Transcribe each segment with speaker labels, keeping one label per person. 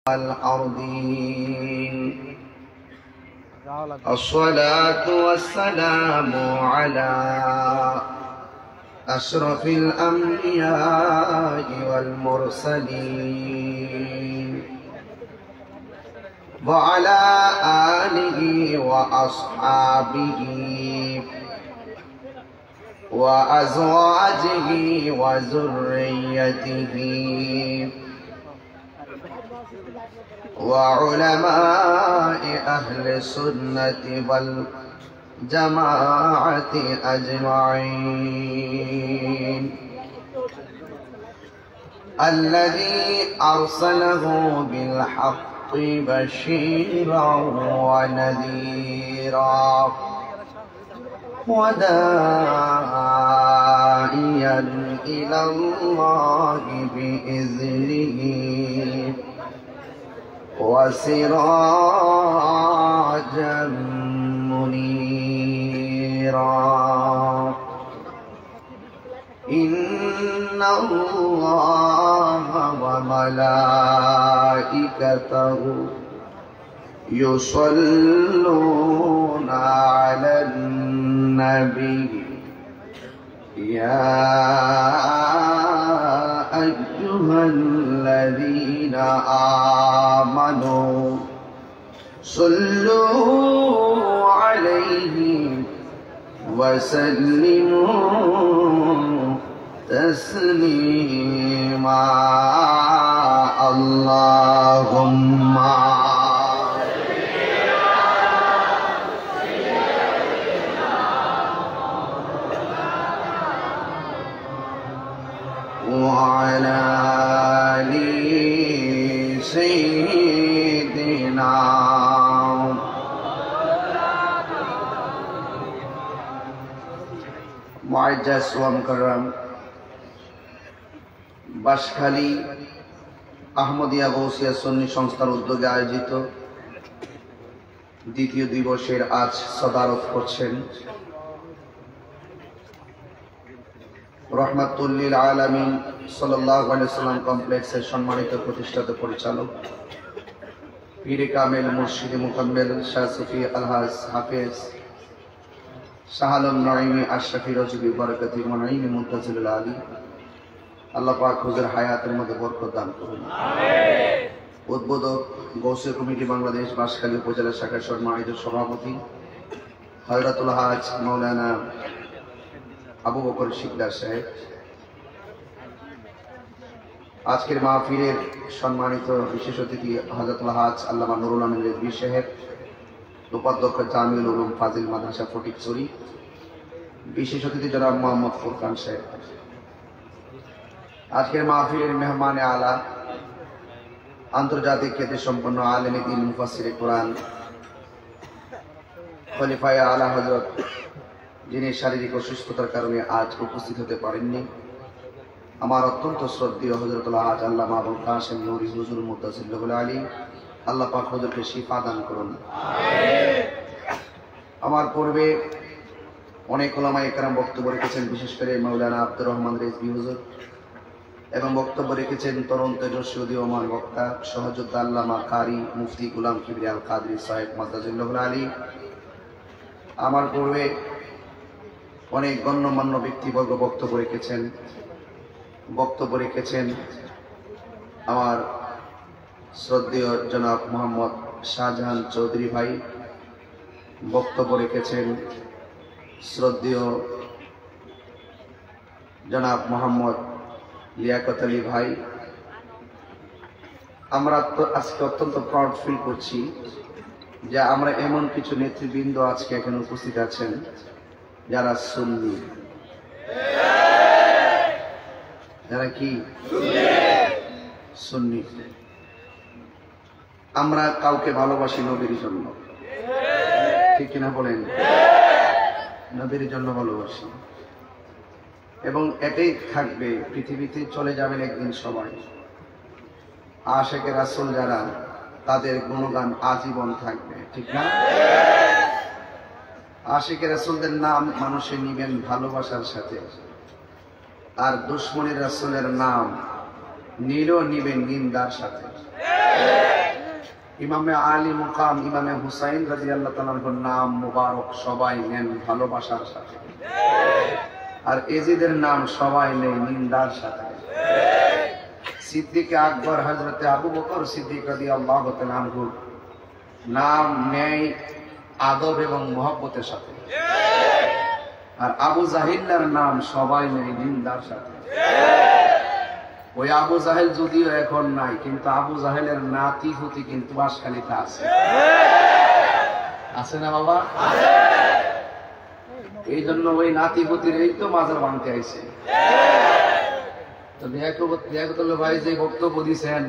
Speaker 1: الأرضين الصلاة والسلام على أشرف الأنبياء والمرسلين وعلى آله وأصحابه وأزواجه وذريته وعلماء أهل السنة والجماعة أجمعين الذي أرسله بالحق بشيرا ونذيرا وداعيا إلى الله بإذنه وسراجا منيرا إن الله وملائكته يصلون على النبي يا أيها الذين آمنوا صلوا عليه وسلموا تسليما اللهم وعلى آل سيدنا মুআজ্জাজ ওয়া মুকাররম বাঁশখালী আহমদিয়া গৌসিয়া সুন্নি সংস্থার উদ্যোগে আয়োজিত দ্বিতীয় দিবসের আজ সদারত করছেন রহমাতুল লিল আলামিন সাল্লাল্লাহু আলাইহি ওয়াসাল্লাম কমপ্লেক্সের সম্মানিত প্রতিষ্ঠাতা পরিচালক পীরে কামেল মুর্শিদে মুকাম্মেল শাহ সুফি আলহাজ হাফেজ শাহ আলম নাঈমি আশরাফি রজবি বরকতি মুনাইমি মুনতাজিলুল আলী আল্লাহ পাক হুজুর হায়াতের মধ্যে বরকত দান করুন আমিন। উদ্বোধক গৌসিয়া কমিটি বাংলাদেশ বাঁশখালী উপজেলা শাখার সম্মানিত সভাপতি হযরতুল হাজ মাওলানা আবু বকর শিকদার সাহেব, আজকের মাহফিলের সম্মানিত বিশেষ অতিথি হযরতুল হাজ আল্লামা নুরুল আমিন রেজভী সাহেব, উপাধ্যক্ষ জামিউল উলুম ফাজিল মাদ্রাসা ফটিকছড়ি, বিশেষ অতিথি জনাব মোহাম্মদ ফুরকান সাহেব, আজকের মাহফিলের মেহমানে আলা আন্তর্জাতিক খ্যাতি সম্পন্ন আলেম দ্বীন মুফাসসিরে কোরআন খলিফায়ে আলা হযরত যিনি শারীরিক অসুস্থতার কারণে আজ উপস্থিত হতে পারেননি, আমার অত্যন্ত শ্রদ্ধেয় হযরতুল হাজ আল্লামা আবুল কাসেম নূরী হুজুর মুনতাজিলুল আলী, আল্লাহ পাক হুজুরকে শিফা দান করুন আমিন। আমার পূর্বে অনেক উলামায়ে কেরাম বক্তব্য রেখেছেন, বিশেষ করে মাওলানা আব্দুর রহমান রেজভী হুজুর, এবং বক্তব্য রেখেছেন তরুণ তেজস্বী উদীয়মান বক্তা সহযোদ্ধা আল্লামা কারি মুফতি গোলাম কিবরিয়া আল কাদরি সাহেব মুনতাজিলুল আলী। আমার পূর্বে অনেক গণ্যমান্য ব্যক্তিবর্গ বক্তব্য রেখেছেন আমার শ্রদ্ধেয় জনাব মোহাম্মদ শাহজাহান চৌধুরী ভাই, বক্তব্য রেখেছেন শ্রদ্ধেয় জনাব মোহাম্মদ লিয়াকত আলী ভাই। আমরা আজকে অত্যন্ত প্রাউড ফিল করছি যে আমরা এমন কিছু নেতৃবৃন্দ আজকে এখানে উপস্থিত আছেন যারা সুন্নি, যারা কি সুন্নি। আমরা কাউকে ভালোবাসি নবীর জন্য, ঠিক কিনা বলেন? নবীর জন্য ভালোবাসি এবং এটাই থাকবে। পৃথিবীতে চলে যাবেন একদিন সবাই, আশিকে রাসূল যারা তাদের গুণগান আজীবন থাকবে, ঠিক না? আশিকে রাসূলদের নাম মানুষে নিবেন ভালোবাসার সাথে, আর দুশমনের রাসূলের নাম নিবেন নিন্দার সাথে। ইমামে আলী মুকাম ইমামে হুসাইন রাদিয়াল্লাহু তাআলার নাম মুবারক সবাই নেন ভালোবাসার সাথে, আর এজিদের নাম সবাই নেই নিন্দার সাথে। সিদ্দিক আকবর হযরতে আবু বকর সিদ্দিক রাদিয়াল্লাহু তাআলা আনহু নাম নেই আদব এবং মহব্বতের সাথে, আর আবু জাহিলের নাম সবাই নেই নিন্দার সাথে। ওই আবু জাহেল যদিও এখন নাই, কিন্তু আবু জাহেলের নাতি হুতি কিন্তু বাঁশখালীতে আছে, আছে না বাবা? এই জন্য ওই নাতি হুতির এই তো মাজার ভাঙতে আইছে। তো লিয়াকতুল্লাহ ভাই যে বক্তব্য দিচ্ছেন,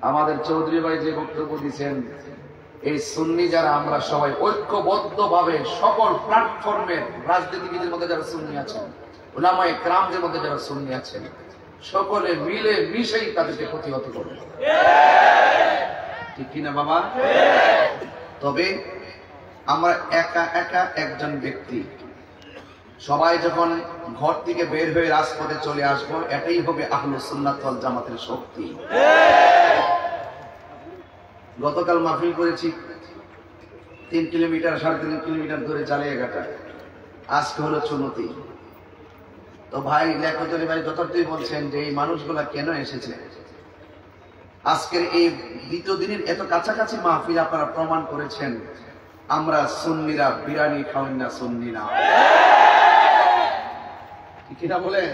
Speaker 1: আমাদের চৌধুরী ভাই যে বক্তব্য দিচ্ছেন, এই সুন্নি যারা আমরা সবাই ঐক্যবদ্ধ ভাবে সকল প্ল্যাটফর্মের রাজনীতিবিদের মধ্যে যারা সুন্নি আছেন, উলামায়ে কেরামদের মধ্যে যারা সুন্নি আছেন, সকলে মিলে মিশেই তাদেরকে প্রতিহত করবে, ঠিক কিনা বাবা? তবে আমরা একা একা একজন ব্যক্তি সবাই যখন ঘর থেকে বের হয়ে রাজপথে চলে আসবো, এটাই হবে আহলুস সুন্নাত ওয়াল জামাতের শক্তি। গতকাল মাহফিল করেছি 3 কিলোমিটার 3.5 কিলোমিটার ধরে চালিয়াঘাটায়, আজকে হলো চুনতি। তো ভাই লেখকজনী ভাই যথার্থই বলছেন যে এই মানুষগুলা কেন এসেছে। আজকের এই দ্বিতীয় দিনের এত কাছাকাছি মাহফিল আপনারা প্রমাণ করেছেন আমরা সুন্নিরা বিরিয়ানি খাওয়ান না, সুন্নি না, কিনা বলেন?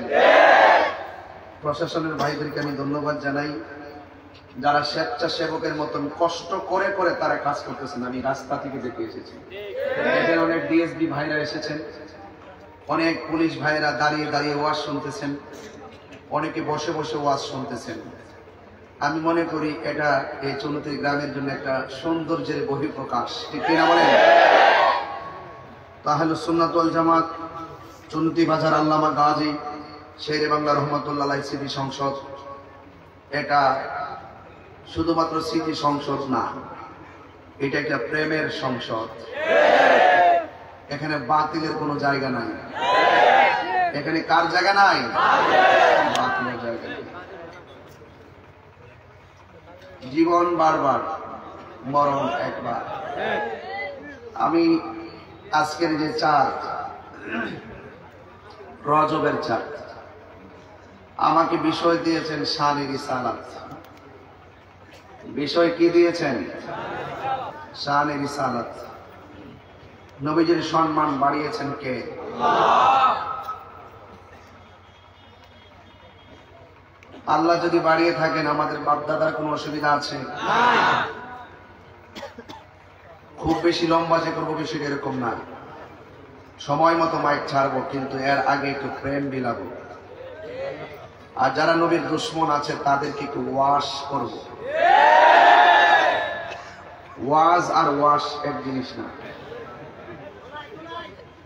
Speaker 1: প্রশাসনের ভাইদেরকে আমি ধন্যবাদ জানাই, যারা স্বেচ্ছাসেবকের মতন কষ্ট করে করে তারা কাজ করতেছেন। আমি রাস্তা থেকে দেখে এসেছি, এখানে অনেক ডিএসবি ভাইরা এসেছেন, অনেক পুলিশ ভাইরা দাঁড়িয়ে দাঁড়িয়ে ওয়াজ শুনতেছেন, অনেকে বসে বসে ওয়াজ শুনতেছেন। আমি মনে করি এটা এই চুনতি গ্রামের জন্য একটা সৌন্দর্যের বহিঃপ্রকাশ, ঠিক কিনা বলেন? আহলুস সুন্নাত ওয়াল জামাত চুনতি বাজার আল্লামা গাজী শেরে বাংলা রহমাতুল্লাহ আলাইহি স্মৃতি সংসদ, এটা শুধুমাত্র স্মৃতি সংসদ না, এটা একটা প্রেমের সংসদ। এখানে বাতিলের কোনো জায়গা নাই, এখানে কার জায়গা নাই? বাতিলের জায়গা নাই। জীবন বারবার, মরণ একবার। আমি আজকের যে চাঁদ, রজবের চাঁদ, আমাকে বিষয় দিয়েছেন শানে রিসালাত। বিষয় কি দিয়েছেন? শানে রিসালাত। নবীজির সম্মান বাড়িয়েছেন কে? আল্লাহ যদি বাড়িয়ে থাকেন, আমাদের বাপদাদার কোনো অসুবিধা আছে? খুব বেশি লম্বা যে করবো বিষয়টা এরকম না, সময় মতো মাইক ছাড়বো, কিন্তু এর আগে একটু প্রেম বিলাবো। আর যারা নবীর দুশ্মন আছে তাদেরকে একটু ওয়াশ করব। ওয়াজ আর ওয়াশ এক জিনিস না,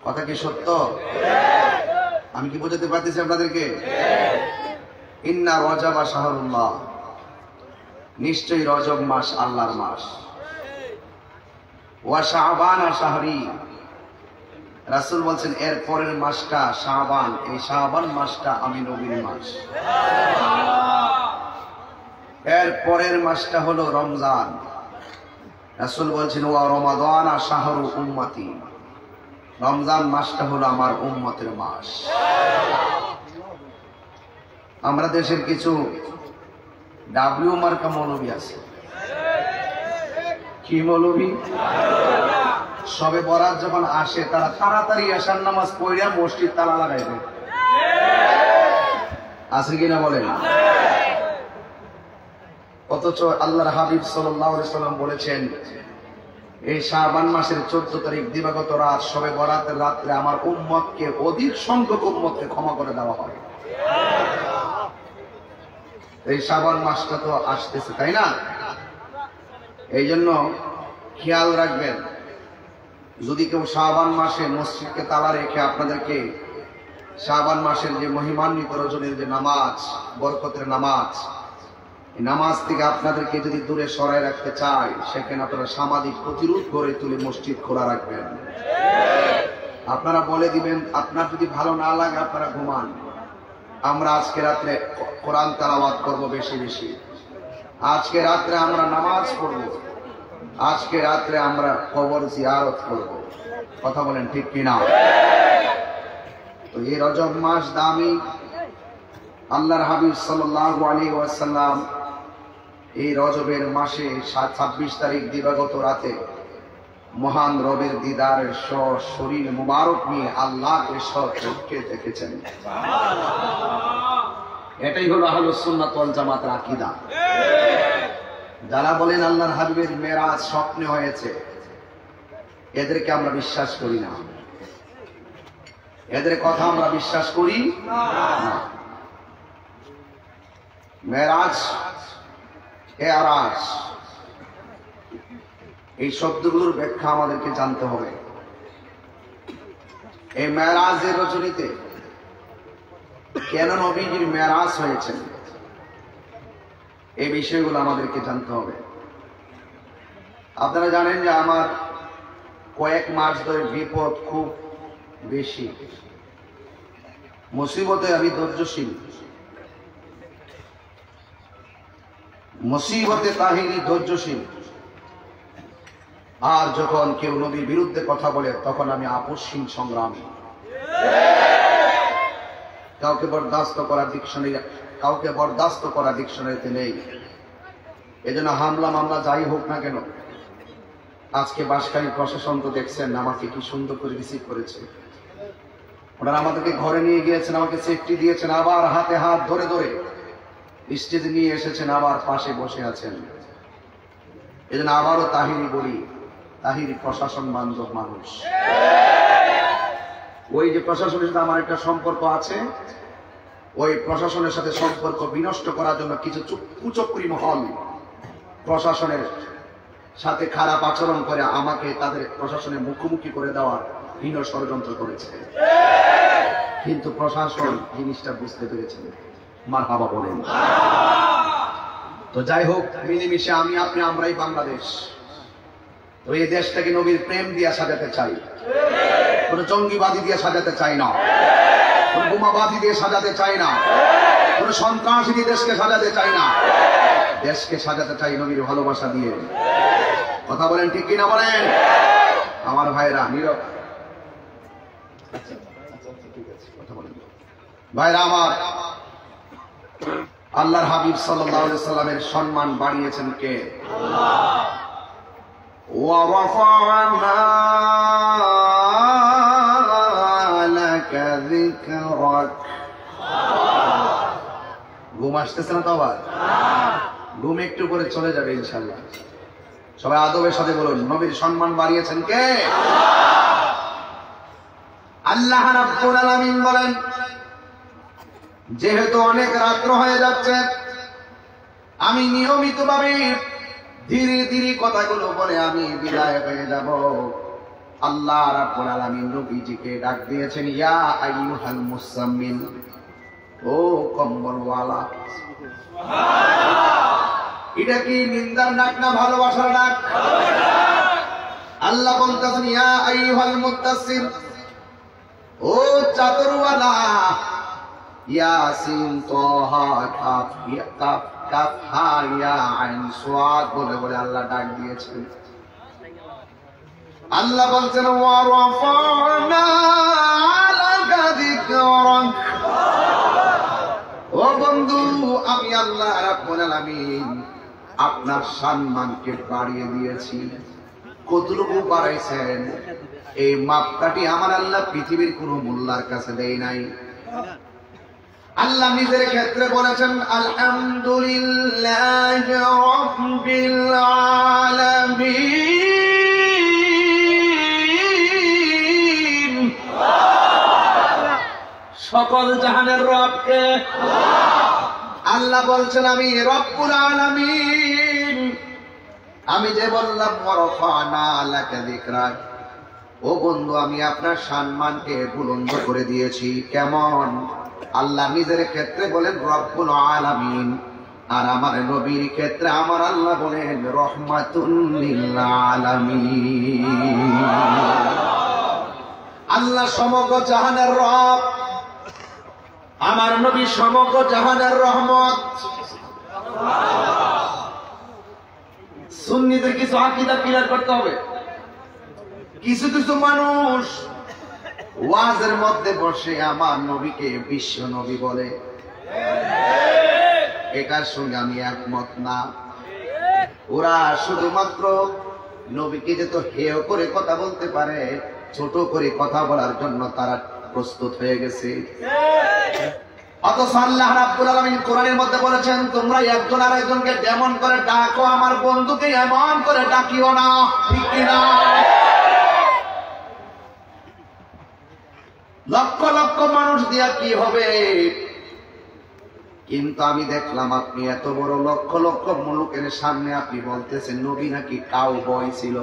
Speaker 1: কথা কি সত্য? আমি কি বোঝাতে পারতেছি আপনাদেরকে? ইন্না রজবা শাহরুল্লাহ, নিশ্চয়ই রজব মাস আল্লাহর মাস। ওয়া শাবান শাহরি, রাসূল বলছেন এর পরের মাসটা শাবান, এই শাবান মাসটা আমি নবীর মাস। এর পরের মাসটা হলো রমজান, রাসূল বলছেন ওয়া রমাদান শাহরু উম্মতি, রমজান মাসটা হলো আমার উম্মতের মাস। আমরা দেশের কিছু ডাব্লিউ মার্কা মৌলবী আছে। কি মৌলবী? সবে বরাত যখন আসে তারা তাড়াতাড়ি আশার নামাজ পড়িয়া মসজিদ তালা লাগাই দেয়, আছে কিনা বলেন? অথচ আল্লাহর হাবিব সাল্লাল্লাহু আলাইহি সাল্লাম বলেছেন এই শাবান মাসের 14 তারিখ দিবাগত রাত সবে বরাতের রাত্রে আমার উম্মতকে, অধিক সংখ্যক উম্মতকে ক্ষমা করে দেওয়া হয়। এই শাবান মাসটা তো আসতেছে, তাই না? এই জন্য খেয়াল রাখবেন, যদি কেউ শাবান মাসে মসজিদকে তালা রেখে আপনাদেরকে শাবান মাসের যে মহিমান্বিত রজনীর যে নামাজ, বরকতের নামাজ, এই নামাজ থেকে আপনাদেরকে যদি দূরে সরাই রাখতে চায়, সেখানে আপনারা সামাজিক প্রতিরোধ গড়ে তুলে মসজিদ খোলা রাখবেন। আপনারা বলে দিবেন, আপনার যদি ভালো না লাগে আপনারা ঘুমান, আমরা আজকে রাত্রে কোরআন তেলাওয়াত করব বেশি বেশি। আজকে রাত্রে আমরা নামাজ পড়ব, আজকে রাত্রে আমরা কবর জিয়ারত করব। কথা বলেন ঠিক কিনা? তো এই রজব মাস দামি। আল্লাহর হাবিব সাল্লাল্লাহু আলাইহি ওয়াসাল্লাম এই রজবের মাসে 26 তারিখ দিবাগত রাতে মহান রবের দিদারের শরীর মুবারক নিয়ে আল্লাহকে সচক্ষে দেখেছেন। এটাই হলো আহলুস সুন্নাত ওয়াল জামাতের আকীদা। যারা বলেন আল্লাহর হাবিবের মেরাজ স্বপ্নে হয়েছে, এদেরকে আমরা বিশ্বাস করি না, এদের কথা আমরা বিশ্বাস করি না। মেরাজ, এরাজ, এই শব্দগুলোর ব্যাখ্যা আমাদেরকে জানতে হবে। এই মেরাজের রজনীতে কেন নবীজির মেরাজ হয়েছে, এই বিষয়গুলো আমাদেরকে জানতে হবে। আপনারা জানেন যে আমার কয়েক মাস ধরে বিপদ খুব বেশি, মুসিবতে আমি ধৈর্যশীল, মুসিবতে তাহিরি ধৈর্যশীল। আর যখন কেউ নবীর বিরুদ্ধে কথা বলে তখন আমি আপসহীন সংগ্রামী। কাউকে বরদাস্ত করা ডিকশনারিতে নেই। এজন্য হামলা মামলা যাই হোক না কেন, আজকে বাঁশখালী প্রশাসন তো দেখছেন আমাকে কি সুন্দর করে রিসিভ করেছে। ওনারা আমাদেরকে ঘরে নিয়ে গিয়েছেন, আমাকে সেফটি দিয়েছেন, আবার হাতে হাত ধরে ধরে স্টেজে নিয়ে এসেছেন, আবার পাশে বসে আছেন। এজন্য আবারও তাহিরি বলি, তাহিরি প্রশাসন বান্ধব মানুষ। ওই যে প্রশাসনের সাথে আমার একটা সম্পর্ক আছে, ওই প্রশাসনের সাথে সম্পর্ক বিনষ্ট করার জন্য কিছু কুচক্রী মহল প্রশাসনের সাথে খারাপ আচরণ করে আমাকে তাদের প্রশাসনের মুখোমুখি করে দেওয়ার হীন ষড়যন্ত্র করেছে। কিন্তু প্রশাসন জিনিসটা বুঝতে পেরেছে। মারহাবা বলেন। তো যাই হোক, মিলেমিশে আমি আপনি আমরাই বাংলাদেশ। তো এই দেশটাকে নবীর প্রেম দিয়ে সাজাতে চাই, কোন জঙ্গিবাদী দিয়ে সাজাতে চাই না, কোন বোমাবাদী দিয়ে সাজাতে চাই না, কোন সন্ত্রাসী দিয়ে দেশকে সাজাতে চাই না। দেশকে সাজাতে চাই নবীর ভালোবাসা দিয়ে। কথা বলেন ঠিক কিনা বলেন? আমার ভাইরা নীরব, ভাইরা আমার, আল্লাহর হাবিব সাল্লাল্লাহু আলাইহি সাল্লামের সম্মান বাড়িয়েছেন কে? আল্লাহ। ওয়া রাফা'না লাকা যিকরাক। ঘুম আসতেছে না তো আবার? ঘুম একটু করে চলে যাবে ইনশাআল্লাহ। সবাই আদবের সাথে বলুন, নবীর সম্মান বাড়িয়েছেন কে? আল্লাহ রাব্বুল আলামিন বলেন, যেহেতু অনেক রাত্র হয়ে যাচ্ছে, আমি নিয়মিতভাবে ধীরে ধীরে কথাগুলো বলে আমি বিদায় হয়ে যাব। আল্লাহ রাব্বুল আলামিন নবীজিকে ডাক দিয়েছেন, ইয়া আইয়ুহাল মুসাম্মিল, ও কম্বলওয়ালা। এটা কি নিন্দার ডাক না ভালোবাসার ডাক? আল্লাহ বলতেছেন, ইয়া আইয়ুহাল মুত্তাসির, ও চাদরওয়ালা। ইয়াসিন তাহা কাফ কাফ কাফ হা ইয়া আইন সাদ বলে বলে আল্লাহ ডাক দিয়েছেন। আল্লাহ বলছেন, ওয়া রাফা'না লাকা যিকরাক। ও বন্ধু, আমি আল্লাহ রাব্বুল আলামিন আপনার সম্মানকে বাড়িয়ে দিয়েছি। কতটুকু বাড়াইছেন, এই মাপকাঠি আমার আল্লাহ পৃথিবীর কোন মোল্লার কাছে দেয় নাই। আল্লাহ নিজের ক্ষেত্রে বলেছেন, আলহামদুলিল্লাহি রাব্বিল আলামিন। সকল জাহানের রবকে আল্লাহ বলছেন, আমি রব্বুল আলামিন। আমি যে বললাম ওয়া রাফা'না লাকা যিকরাক, ও বন্ধু আমি আপনার সম্মানকে বুলন্দ করে দিয়েছি। কেমন? আল্লাহ নিজের ক্ষেত্রে বলেন রব্বুল আলামিন, আর আমার নবীর ক্ষেত্রে আমার আল্লাহ বলেন রহমাতুল লিল আলামিন। আল্লাহ সমগ্র জাহানের রব, আমার নবী সমগ্র জাহানের রহমত। সুন্নিদের কিছু আকীদা ক্লিয়ার করতে হবে। কিছু কিছু মানুষ ওয়াজের মধ্যে বসে আমার নবীকে বিশ্ব নবী বলে, এটার সঙ্গে আমি একমত না। ওরা শুধুমাত্র নবীকে যে তো হেয় করে কথা বলতে পারে, ছোট করে কথা বলার জন্য তারা প্রস্তুত হয়ে গেছে। অথচ আল্লাহ রাব্বুল আলামিন কোরআনের মধ্যে বলেছেন, তোমরা একজন আরেকজনকে যেমন করে ডাকো আমার বন্ধুকে এমন করে ডাকিও না, ঠিক কিনা? লক্ষ লক্ষ মানুষ দিয়া কি হবে? কিন্তু আমি দেখলাম আপনি এত বড় লক্ষ লক্ষ মুলুকের সামনে আপনি বলতেছেন নবী নাকি কাউ বয় ছিল।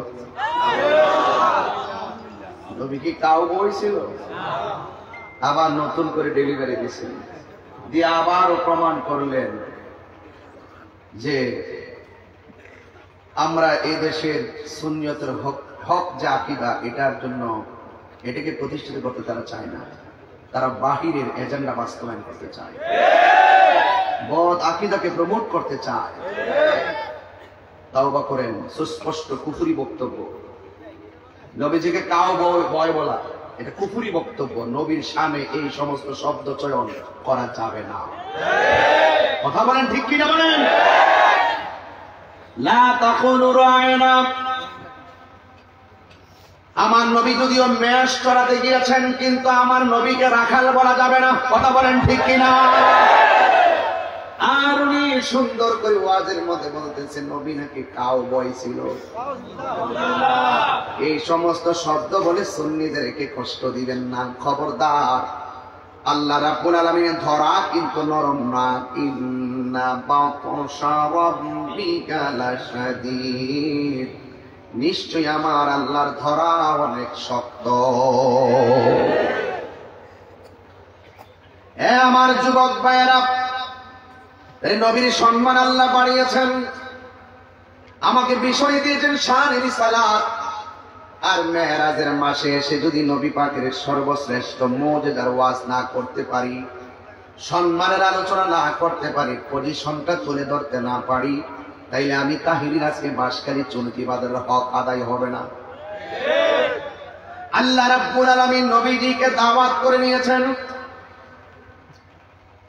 Speaker 1: নবী কি কাউ বয় ছিল? আবার নতুন করে ডেলিভারি দিয়েছেন, দিয়ে আবারও প্রমাণ করলেন যে আমরা এই দেশের সুন্নিয়তের হক যে আকীদা, এটার জন্য এটাকে প্রতিষ্ঠিত করতে তারা চায় না, তারা বাহিরের এজেন্ডা বাস্তবায়ন করতে চায়, বদ আকীদাকে প্রমোট করতে চায়। তাওবা করেন, সুস্পষ্ট কুফরি বক্তব্য। নবীজিকে কাউ বয় বলা এটা কুফরি বক্তব্য। নবীর শানে এই সমস্ত শব্দ চয়ন করা যাবে না। কথা বলেন ঠিক কিনা বলেন? লা তাকুলু রায়না। আমার নবী যদিও মেষ চড়াতে গিয়েছেন, কিন্তু আমার নবীকে রাখাল বলা যাবে না। কথা বলেন ঠিক কিনা? আর উনি সুন্দর করে ওয়াজের মধ্যে বলতেছেন নবী নাকি কাউ বয় ছিল। এই সমস্ত শব্দ বলে সুন্নিদেরকে কষ্ট দিবেন না, খবরদার। আল্লাহ রাব্বুল আলামিনের ধরা কিন্তু নরম না। ইন্না বাতশা রাব্বিকা লাশাদীদ। নিশ্চয় আমার আল্লাহর ধরা অনেক শক্ত। আমার যুবক ভাইয়েরা, নবীর সম্মান আল্লাহ বাড়িয়েছেন, আমাকে বিষয় দিয়েছেন শানের রিসালাত। আর মেরাজের মাসে এসে যদি নবী পাকের সর্বশ্রেষ্ঠ মুজিজার ওয়াজ না করতে পারি, সম্মানের আলোচনা না করতে পারি, পজিশনটা তুলে ধরতে না পারি, তাইলে আমি তাহিরির আজকে বাঁশখালী চুনকি বাজারের হক আদায় হবে না। আল্লাহ রাব্বুল আলামিন নবীজিকে দাওয়াত করে নিয়েছেন।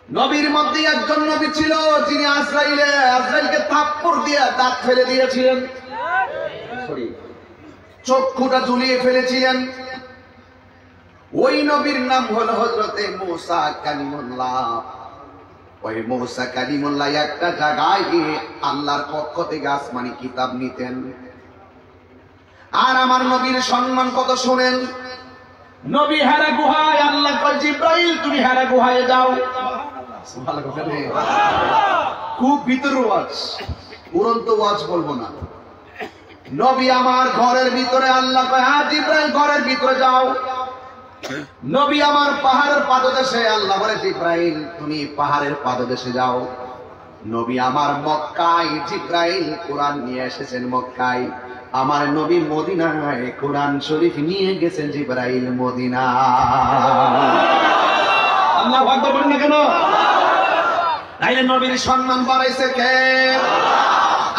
Speaker 1: নবীর মধ্যে একজন নবী ছিল যিনি আজরাইলকে থাপ্পড় দিয়ে দাঁত ফেলে দিয়েছিলেন, চক্ষুটা ঝুলিয়ে ফেলেছিলেন। ওই নবীর নাম হলো হযরতে মূসা কালিমুল্লাহ। ওই মূসা কালিমুল্লাহ একটা জায়গায় গিয়ে আল্লাহর পক্ষ থেকে আসমানি কিতাব নিতেন। আর আমার নবীর সম্মান কত শুনেন। নবী হেরা গুহায়, আল্লাহ কয় জিব্রাইল তুমি হেরা গুহায় যাও। খুব ভিতর ওয়াজ, উড়ন্ত ওয়াজ বলবো না। নবী আমার ঘরের ভিতরে, আল্লাহ কয় হ্যাঁ জিব্রাইল ঘরের ভিতরে যাও। নবী আমার পাহাড়ের পাদদেশে, আল্লাহ বলে জিব্রাইল তুমি পাহাড়ের পাদদেশে যাও। নবী আমার মক্কায়, জিব্রাইল কোরআন নিয়ে এসেছেন মক্কায়। আমার নবী মদিনায় কোরআন শরীফ নিয়ে গেছেন জিব্রাইল মদিনা। আল্লাহু আকবার বলেন না কেন? তাইলে নবীর সম্মান বাড়াইছে কে?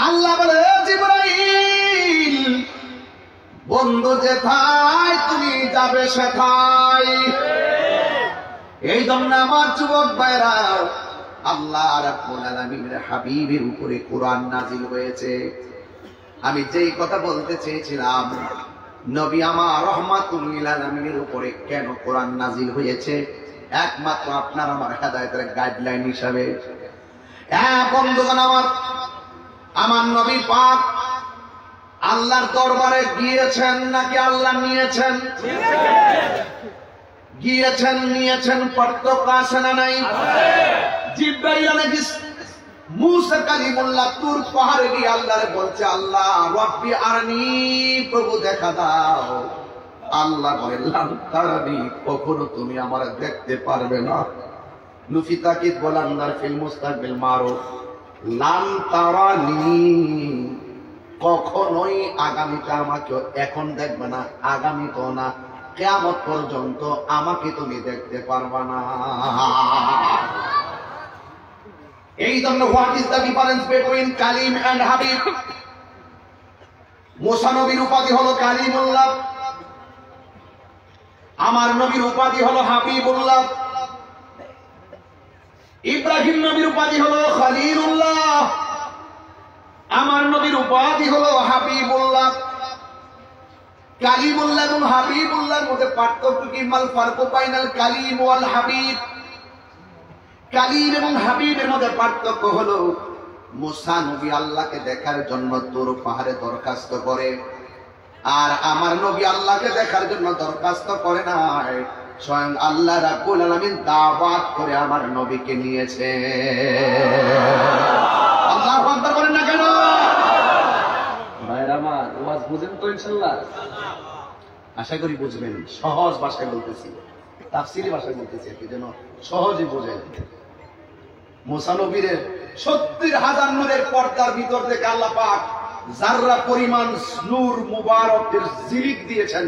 Speaker 1: আল্লাহ বলে জিব্রাইল বন্ধু যেথায় তুমি যাবে সেথায়। এই জন্য আমার যুবক ভাইরা, আল্লাহ রাব্বুল আলামিনের হাবিবের উপরে কোরআন নাজিল হয়েছে। আমি যেই কথা বলতে চেয়েছিলাম, নবী আমার রাহমাতুল লিল আলামিনের উপরে কেন কোরআন নাজিল হয়েছে, একমাত্র আপনার আমার হেদায়েতের গাইডলাইন হিসাবে। বন্ধুগণ আমার নবী পাক আল্লাহর দরবারে গিয়েছেন নাকি আল্লাহ নিয়েছেন? গিয়েছেন, নিয়েছেন, পার্থক্য আছে না নাই? জিব্রাইল আলাইহিস মূসা কালিমুল্লাহ তুর পাহাড়ে গিয়ে আল্লাহরে বলছে, আল্লাহ রব্বি আরনি, প্রভু দেখা দাও। আল্লাহ বললেন তারানি, কখনো তুমি আমার দেখতে পারবে না। লুফি তাকিদ বলান্দার ফিল মুস্তাকবিল মারুফ, লাম তারানি, কখনোই আগামীতে আমাকে এখন দেখবে না, আগামীতে না, কিয়ামত পর্যন্ত আমাকে তুমি দেখতে পারবে না। এই জন্য what is the difference between Kalim and Habib? Musa নবীর উপাধি হলো কালিমুল্লাহ, আমার নবীর উপাধি হলো হাবিবুল্লাহ, ইব্রাহিম নবীর উপাধি হলো খলিলুল্লাহ, আমার নবীর উপাধি হলো হাবিবুল্লাহ। কালিমুল্লাহ এবং হাবিবুল্লাহর মধ্যে পার্থক্য কি? মাল ফারকু বাইনাল কালিম ওয়াল হাবিব। কালিম এবং হাবিবের মধ্যে পার্থক্য হলো মুসা নবী আল্লাহকে দেখার জন্য তোর পাহাড়ে দরখাস্ত করে, আর আমার নবী আল্লাহকে দেখার জন্য দরখাস্ত করে নাই, স্বয়ং আল্লাহ রাব্বুল আলামিন দাওয়াত করে আমার নবীকে নিয়েছে। আল্লাহু আকবার বলেন না কেন? ভাইরা আমার ওয়াজ বুঝেন তো ইনশাআল্লাহ? আশা করি বুঝবেন। সহজ ভাষায় বলতেছি, তাফসীরি ভাষায় বলতেছি, কি যেন সহজে বোঝেন। মুসা নবীর ৭০,০০০ নূরের পর্দার ভিতর থেকে আল্লাহ পাক যাররা পরিমাণ নূর মুবারকের জিলিক দিয়েছেন।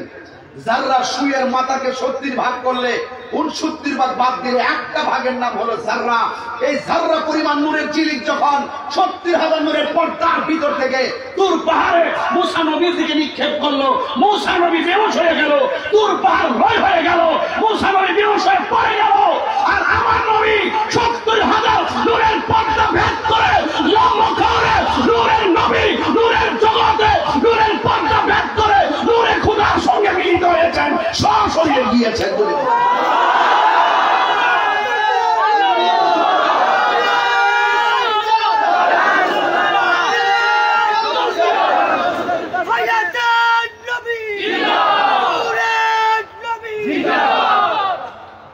Speaker 1: যাররা সুয়ের মাথাকে ৩০ ভাগ করলে ৬৯ ভাগ বাদ দিলে একটা ভাগের নাম হলো যাররা। এই যাররা পরিমাণ নূরের জিলিক যখন ৭০,০০০ নূরের পর্দার ভিতর থেকে তুর পাহাড়ে মুসা নবীর দিকে নিক্ষেপ করলো, মুসা নবী বেহুশ হয়ে গেল, তুর পাহাড় ক্ষয় হয়ে গেল, মুসা নবী বেহুশ হয়ে পড়ে গেল। আর আমার নবী ৭০,০০০ নূরের পর্দা ভেদ করে নূরের নবী নূরের জগতে নূরের পর্দা ভেদ করে নূরে খোদার সঙ্গে মিলিত হয়েছেন, সরাসরি গিয়েছেন।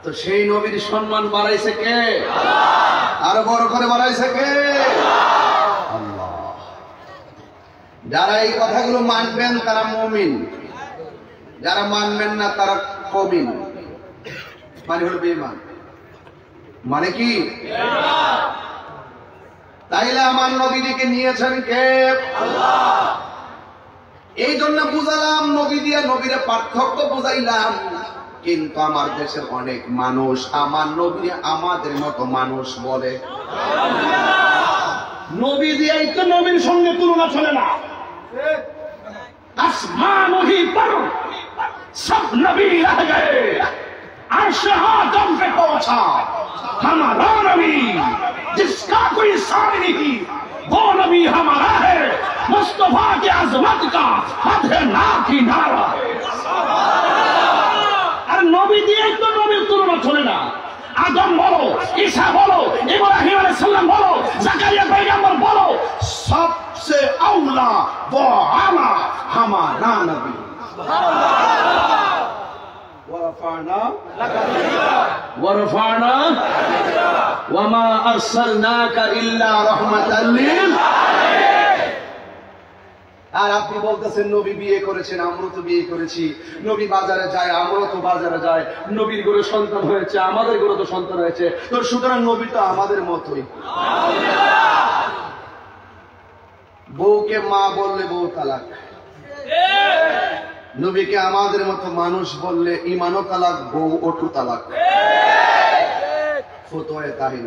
Speaker 1: তো সেই নবীর সম্মান বাড়াইছে কে? আরো বড় করে বাড়াইছে কে? আল্লাহ। যারা এই কথাগুলো মানবেন তারা মুমিন, যারা মানবেন না তারা কবিন, মানে হলো বেঈমান। মানে কি? তাইলে আমার নবীকে নিয়েছেন কে? আল্লাহ। এই জন্য বুঝালাম, নবী দিয়ে নবীরে পার্থক্য বুঝাইলাম। কিন্তু আমার দেশের অনেক মানুষ আমার নবী আমাদের মতো মানুষ বলে। নবী দিয়েই তো নবীর সঙ্গে তুলনা চলে না। আসমান ही पर सब नबी रह गए, अर्श आदम पे पहुंचा हमारा नबी, जिसका कोई सारी नहीं वो नबी हमारा है, मुस्तफा की अजमत का हद है ना किनारा है। আর নবী দিয়েই তো নবীর তুলনা চলে না। আদম বলো, ঈসা বলো, ইব্রাহিম আলাইহিস সালাম বলো, জাকারিয়া পয়গম্বর বলো, सबसे औला वो आला हमारा नबी। वरफाना वमा अरसलनाका इल्ला रहमाताल लिल। আর আপনি বলতেছেন নবী বিয়ে করেছেন, আমরা তো বিয়ে করেছি, নবী বাজারে যায়, আমরা তো বাজারে যাই, নবীর ঘরে সন্তান হয়েছে, আমাদের ঘরে তো সন্তান হয়েছে, তো সুতরাং নবী তো আমাদের মতোই। বউকে মা বললে বউ তালাক, নবীকে আমাদের মতো মানুষ বললে ইমানও তালাক, বউ অটু তালাক। ফতোয়া তাহিন।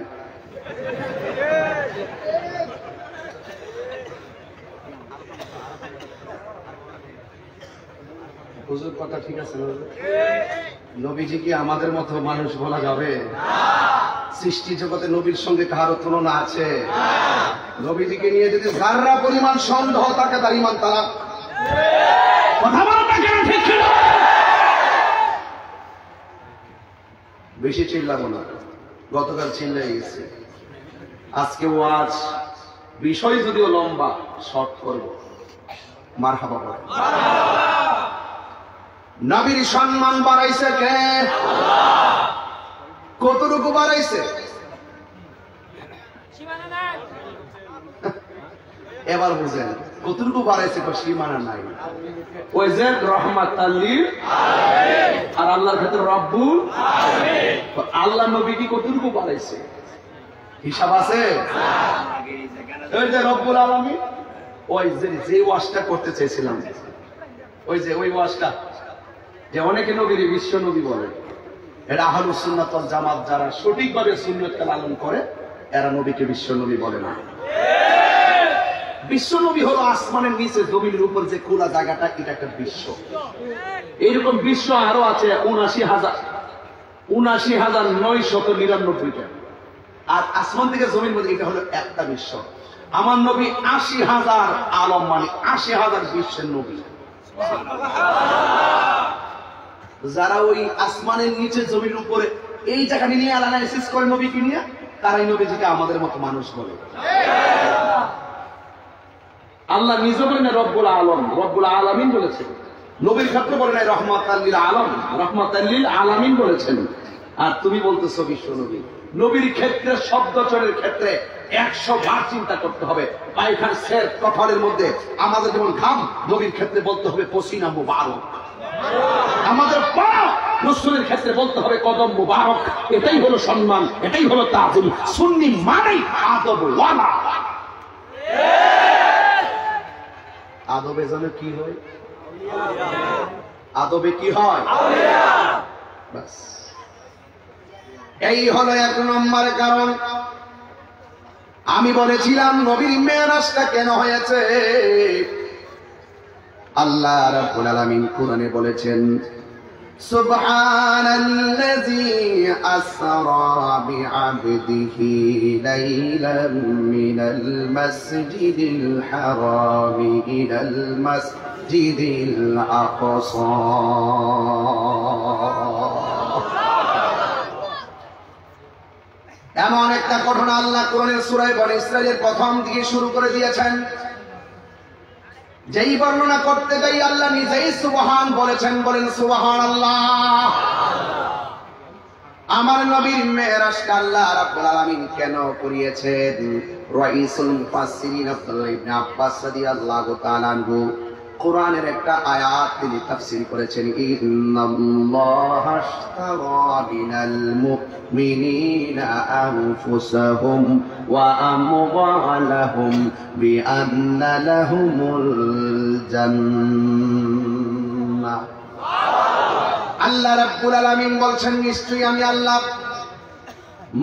Speaker 1: হুজুর কথা ঠিক আছে না? নবীজি কি আমাদের মতো মানুষ বলা যাবে? সৃষ্টি জগতে নবীর সঙ্গে কারো তুলনা আছে? নবীজিকে নিয়ে যদি যারা পরিমাণ সন্দেহ থাকে তার ইমান তালাক। কথা বলতে কেন ঠিক ছিল? বেশি চিল্লাবো না, গতকাল চিল্লাই গেছে। আজকে ওয়াজ বিষয় যদিও লম্বা, শর্ট করব। মারহাবা বলেন। নবীর সম্মান বাড়াইছে কে? আল্লাহ। কতটুকু বাড়াইছে? এবার বুঝেন কতটুকু বাড়াইছে, সীমানা নাই। ওই যে রহমাতাল লিল আলামিন, আর আল্লাহর ক্ষেত্রে রব্বুল আলামিন। আল্লাহ নবী কি কতটুকু বাড়াইছে? হিসাব আছে? ওই যে রব্বুল আলামিন, ওই যে ওয়াজটা করতে চাইছিলাম, ওই যে ওই ওয়াজটা যে অনেকে নবীর বিশ্ব নবী বলে, এরা আহলুস সুন্নাত ওয়াল জামাত যারা সঠিকভাবে সুন্নতকে লালন করে, এরা নবীকে বিশ্ব নবী বলে না।
Speaker 2: বিশ্ব নবী হলো আসমানের নিচে জমিনের উপর যে খোলা জায়গাটা, এটা একটা বিশ্ব। এইরকম বিশ্ব আরো আছে ৭৯,৯৯৯টা। আর আসমান থেকে জমির মধ্যে এটা হলো একটা বিশ্ব। আমার নবী ৮০,০০০ আলম, মানে ৮০,০০০ বিশ্বের নবী। যারা ওই আসমানের নিচে জমির উপরে এই জায়গাটা নিয়ে অ্যানালাইসিস করে নবীকে নিয়ে, তারাই নবীজিকে আমাদের মতো মানুষ বলে। আল্লাহ নিজে বলেন রব্বুল আলম, রব্বুল আলামিন বলেছেন। নবীর ক্ষেত্রে বলে নাই রহমাতাল লিল আলম, রহমাতাল লিল আলামিন বলেছেন। আর তুমি বলতেছো বিশ্ব নবী। নবীর ক্ষেত্রে শব্দচয়নের ক্ষেত্রে ১০০ বার চিন্তা করতে হবে। পায়খান সের কপালের মধ্যে আমাদের যেমন ঘাম, নবীর ক্ষেত্রে বলতে হবে পসিনা মুবারক। আমাদের পা রাসূলের ক্ষেত্রে বলতে হবে কদম মুবারক। এটাই হলো সম্মান, এটাই হলো তাজিম। সুন্নি মানেই আদব ওয়ালা। আদবে জানো কি হয়? আদবে কি হয়? বাস এই হলো ১ নম্বর কারণ। আমি বলেছিলাম নবীর মেরাজটা কেন হয়েছে। আল্লাহ রাব্বুল আলামিন কোরআনে বলেছেন, সুবহানাল্লাযী আসরা বিআবদিহি লাইলাম মিনাল মাসজিদিল হারামি ইলাল মাসজিদিল আকসা। এমন একটা ঘটনা আল্লাহ কোরআনের সূরা বনী ইসরাঈলের প্রথম দিকে শুরু করে দিয়েছেন। যেই বর্ণনা করতে যাই আল্লাহ নিজেই সুবহান বলেছেন। বলেন সুবহানাল্লাহ। আমার নবীর মেরাজটা আল্লাহ রাব্বুল আলামিন কেন করিয়েছেন? রাইসুল মুফাসসিরিন আব্দুল্লাহ ইবনে আব্বাস রাদিয়াল্লাহু তাআলা আনহু কোরআনের একটা আয়াত তিনি তাফসীর করেছেন, ইন্নাল্লাহা আশতারা মিনাল মুমিনিনা আনফুসাহুম ওয়া আমওয়ালাহুম বিআন্না লাহুমুল জান্নাহ। আল্লাহ রাব্বুল আলামিন বলছেন, নিশ্চয়ই আমি আল্লাহ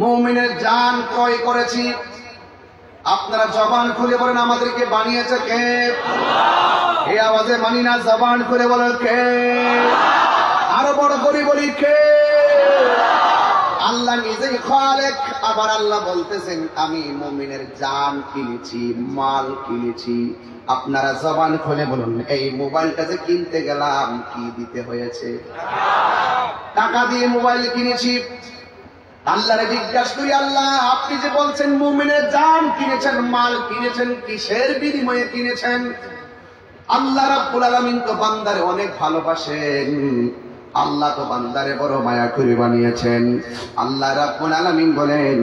Speaker 2: মুমিনের জান ক্রয় করেছি। আপনারা জবান খুলে বলেন আমাদেরকে বানিয়েছে কে? এই আওয়াজে মানি না, জবান খুলে বলেন কে? আরো বড় করে বলি কে? আল্লাহ নিজেই খালেক। আবার আল্লাহ বলতেছেন আমি মুমিনের জান কিনেছি, মাল কিনেছি। আপনারা জবান খুলে বলুন এই মোবাইলটা যে কিনতে গেলাম কি দিতে হয়েছে? টাকা দিয়ে মোবাইল কিনেছি। আল্লাহরে জিজ্ঞাসা করি, আল্লাহ আপনি যে বলছেন মুমিনের জান কিনেছেন, মাল কিনেছেন, কিসের বিনিময়ে কিনেছেন? আল্লাহ রাব্বুল আলামিন তো বান্দারে অনেক ভালোবাসেন। আল্লাহ তো বান্দারে বড় মায়া করে বানিয়েছেন। আল্লাহ রাব্বুল আলামিন বলেন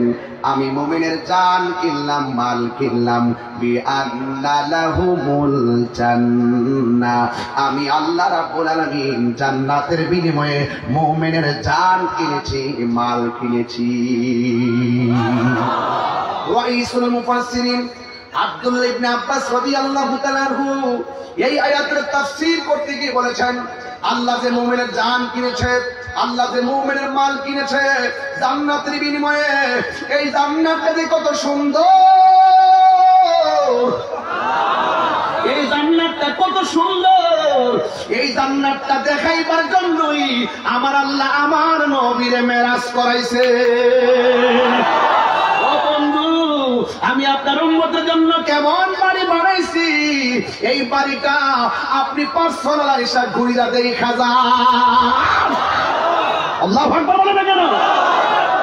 Speaker 2: আমি মুমিনের জান কিনলাম, মাল কিনলাম, বিআন্না লাহুমুল জান্নাহ। আমি আল্লাহ রাব্বুল আলামিন জান্নাতের বিনিময়ে মুমিনের জান কিনেছি, মাল কিনেছি। রাইসুল মুফাসসিরিন আব্দুল্লাহ ইবনে আব্বাস রাদিয়াল্লাহু তাআলা আনহু এই আয়াতের তাফসীর করতে গিয়ে বলেছেন আল্লাহ যে মুমিনের জান কিনেছে, আল্লাহ যে মুমিনের মাল কিনেছে জান্নাতের বিনিময়ে, এই জান্নাতটা যে কত সুন্দর, এই জান্নাতটা কত সুন্দর, এই জান্নাতটা দেখাইবার জন্যই আমার আল্লাহ আমার নবীরে মেরাজ করাইছে। আমি আপনার উম্মতের জন্য কেমন বাড়ি বানাইছি, এই বাড়িটা আপনি পার্সোনাল হিসাব ঘুরিয়া দেখা যান। আল্লাহু আকবার বলে না কেন?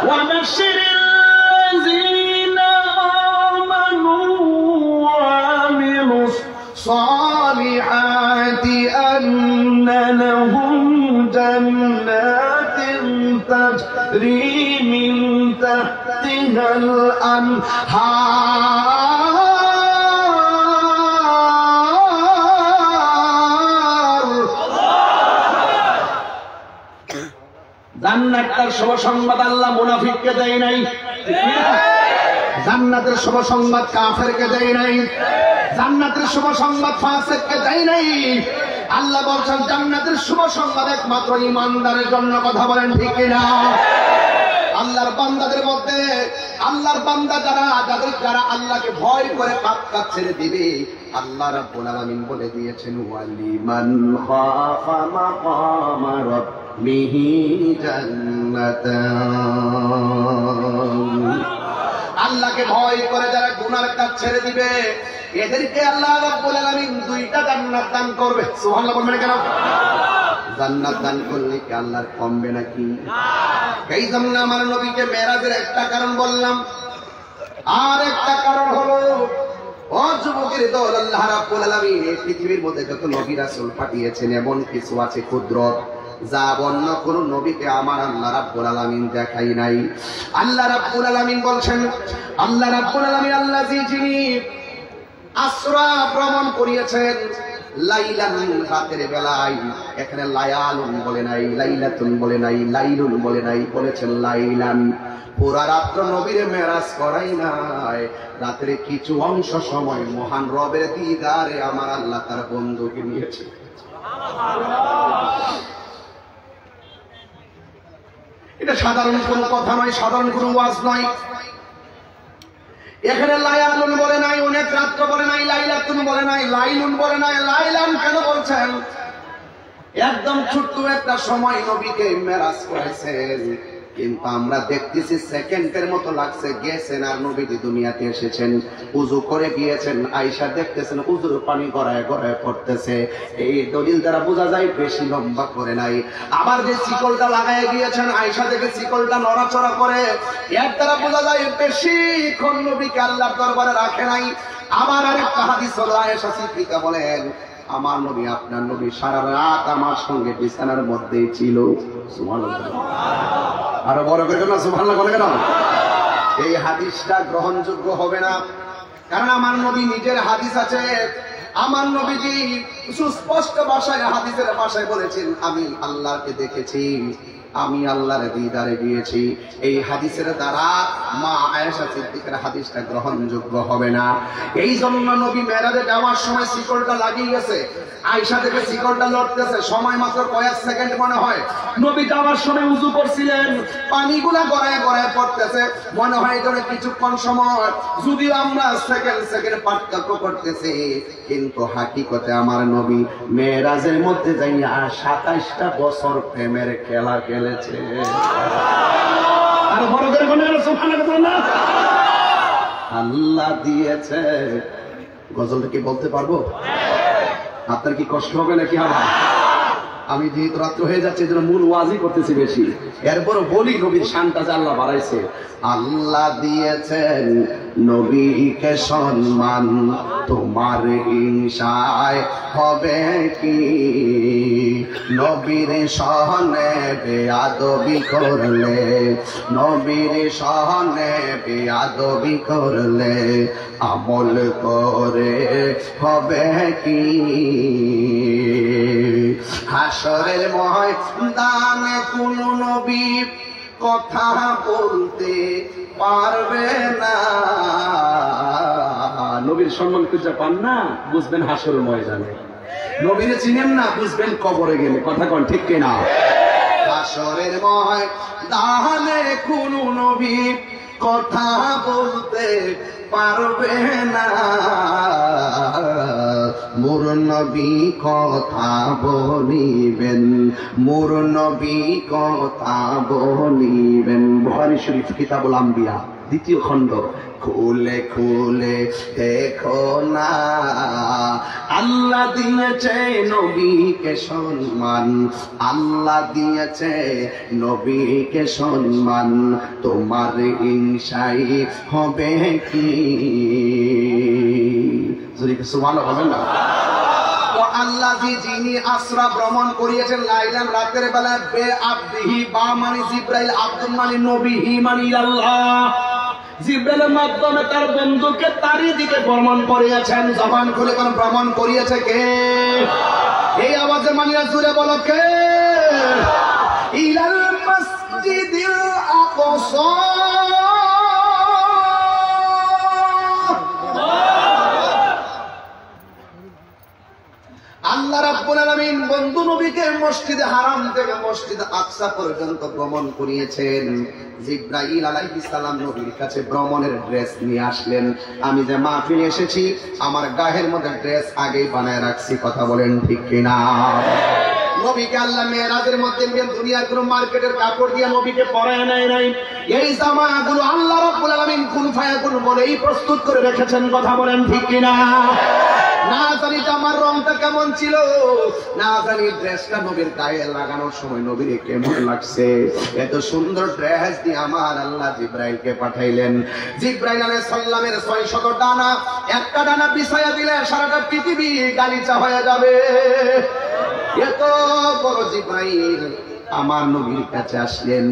Speaker 2: ওয়া বাশশিরিল্লাযীনা আমানু ওয়া আমিলুস সালিহাতি আন্না লাহুম জান্নাতিন তাজরি মিন তাহতিহাল আনহার। জান্নাতের শুভ সংবাদ আল্লাহ মুনাফিককে দেয় নাই, জান্নাতের শুভ সংবাদ কাফেরকে দেয় নাই, জান্নাতের শুভ সংবাদ ফাসিককে দেয় নাই। আল্লাহ বলছেন জান্নাতের শুভ সংবাদ একমাত্র ঈমানদারের জন্য। কথা বলেন ঠিক কিনা? আল্লাহর বান্দাদের মধ্যে আল্লাহর বান্দা যারা আল্লাহকে ভয় করে পাপ কাজ ছেড়ে দিবে, আল্লাহ রাব্বুল আলামিন বলে দিয়েছেন ওয়ালিমান খাফা মাকামা রাব্বিহি জান্নাতান। আল্লাহকে ভয় করে যারা গুনার কাজ ছেড়ে দিবে এদেরকে আল্লাহ রাব্বুল আলামিন দুইটা জান্নাত দান করবে। সুবহানাল্লাহ বলবেন কেন? জান্নাত দান করলে কি আল্লাহর কমবে নাকি? এই জন্য আমার নবীকে মেরাজের একটা কারণ বললাম, আর একটা কারণ হলো ও যুবকের দল, আল্লাহ রাব্বুল আলামিন এই পৃথিবীর মধ্যে যত নবী রাসূল পাঠিয়েছেন এমন কিছু আছে কুদরত যা অন্য কোন নবীকে আমার আল্লাহ রাব্বুল আলামিন দেখাই নাই। আল্লাহ রাব্বুল আলামিন বলছেন, আল্লাহ রাব্বুল আলামিন আল্লাযী যিনি আসরা ভ্রমণ করিয়েছেন লাইলান রাতের বেলায়, এখানে লায়ালুন বলে নাই, লাইলাতুন বলে নাই, লাইলুন বলে নাই, বলেছেন লাইলান। পুরা রাত্র নবীরে মেরাজ করাই নাই, রাতের কিছু অংশ সময় মহান রবের দিদারে আমার আল্লাহ তার বন্ধুকে নিয়েছে। এটা সাধারণ কোন কথা নয়, সাধারণ কোন ওয়াজ নয়। এখানে লায়ালুন বলে নাই, অনেক রাত্র বলে নাই, লাইলাতুন বলে নাই, লাইলুন বলে নাই, লাইলান কেন বলছেন? একদম ছোট্ট একটা সময় নবীকে মেরাজ করেছেন, কিন্তু আমরা দেখতেছি সেকেন্ডের মতো লাগছে গেছেন আর নবীজি দুনিয়াতে এসেছেন। উযু করে গিয়েছেন, আয়েশা দেখতেছেন উযুর পানি গড়ায় গড়ায় পড়তেছে। এই দলিল দ্বারা বোঝা যায় বেশি লম্বা করে নাই। আবার যে শিকলটা লাগায় গিয়েছেন, আয়েশা দেখে শিকলটা নড়াচড়া করে, এর দ্বারা বোঝা যায় বেশিক্ষণ নবীকে আল্লাহর দরবারে রাখে নাই। আবার আরেকটা হাদিস হলো, আয়েশা সিদ্দিকা বলেন আমার নবী আপনার নবী সারা রাত আমার সঙ্গে বিছানার মধ্যেই ছিল। সুবহানাল্লাহ, আরো বড় করে কেন সুবহানাল্লাহ বলে কেন? এই হাদিসটা গ্রহণযোগ্য হবে না, কারণ আমার নবী নিজের হাদিস আছে। আমার নবীজি সুস্পষ্ট ভাষায় হাদিসের ভাষায় বলেছেন আমি আল্লাহকে দেখেছি, আমি আল্লাহর দিদারে গিয়েছি। এই হাদিসের দ্বারা মা আয়েশা সিদ্দিকার হাদিসটা গ্রহণযোগ্য হবে না। এই জন্য নবী মেরাজে যাওয়ার সময় শিকলটা লাগিয়ে গেছে, আয়েশা দেখে শিকলটা লড়তেছে, সময় মাত্র কয়েক সেকেন্ড মনে হয়। নবী যাওয়ার সময় উযু করছিলেন, পানিগুলা গড়ায় গড়ায় পড়তেছে, মনে হয় ধরে কিছুক্ষণ সময়। যদিও আমরা সেকেন্ড সেকেন্ড পার্থক্য করতেছি, কিন্তু হাকিকতে আমার নবী মেরাজের মধ্যে যাইয়া 27টা বছর প্রেমের খেলা খেলেছে। আর বড় করে কোন সুবহানাল্লাহ আল্লাহ দিয়েছে। গজলটা কি বলতে পারবো? আপনার কি কষ্ট হবে নাকি? আমার আমি যেহেতু রাত্র হয়ে যাচ্ছে এই জন্য মূল ওয়াজই করতেছি বেশি, এরপরও বলি নবীর শানটা যে আল্লাহ বাড়াইছে। আল্লাহ দিয়েছেন নবীকে সম্মান, তোমার হিংসায় হবে কি? নবীর সহনে বেয়াদবি করলে, নবীর সহনে বেয়াদবি করলে আমল করে হবে কি? হাসরের ময়দানে কোন নবী কথা বলতে পারবে না। নবীর সম্মান খুঁজে পান না, বুঝবেন হাসরের ময়দানে। নবীরে চিনেন না, বুঝবেন কবরে গেলে। কথা কোন ঠিক কিনা? হাসরের ময়দানে কোন নবী কথা বলতে পারবে না, মোর নবী কথা বলিবেন, মোর নবী কথা বলিবেন। বুখারী শরীফ কিতাবুল আম্বিয়া 2য় খণ্ড। খুলে খুলে দেখো না, আল্লাহ দিয়েছে নবীকে সম্মান, আল্লাহ দিয়েছে নবীকে সম্মান, তোমার হিংসাই হবে কি? যদি সুবহানাল্লাহ বলেন না। আল্লাহ যিনি আসরা ভ্রমণ করিয়েছেন লাইলান রাতের বেলা, বে আব্দিহি বা মানে জিব্রাইল, আব্দুল মানে নবী, হি মানে আল্লাহ। জিব্রাইলের মাধ্যমে তার বন্ধুকে তারই দিকে ভ্রমণ করিয়েছেন। জবান খুলে কোন ভ্রমণ করিয়েছে কে? এই আওয়াজে মানিয়া জুড়ে বলো কে? ইলাল মসজিদিল আকসা, আল্লাহ রাব্বুল আলামিন বন্ধু নবীকে মসজিদে হারাম থেকে মসজিদে আকসা পর্যন্ত ভ্রমণ করিয়েছেন। জিবরাইল আলাইহিস সালাম নবীর কাছে ভ্রমণের ড্রেস নিয়ে আসলেন। আমি যে মাহফিলে এসেছি আমার গায়ের মধ্যে ড্রেস আগেই বানায় রাখছি, কথা বলেন ঠিক কিনা? নবীকে আল্লাহ মেরাজের মধ্যে দুনিয়ার কোন মার্কেটের কাপড় দিয়ে নবীকে পরায় নাই। এই জামাগুলো আল্লাহ রাব্বুল আলামিন কুন ফায়াকুন বলেই প্রস্তুত করে রেখেছেন, কথা বলেন ঠিক কিনা? না জানি জামার রংটা কেমন ছিল, না জানি ড্রেসটা নবীর গায়ে লাগানোর সময় নবীর কেমন লাগছে। এত সুন্দর ড্রেস দিয়ে আমার আল্লাহ জিবরাইলকে পাঠাইলেন। জিবরাইল আলাইহিস সালামের 600 ডানা, একটা ডানা বিছায়া দিলে সারাটা পৃথিবী গালিচা হয়ে যাবে। এত বড় জিবরাইল আমার নবীর কাছে আসলেন।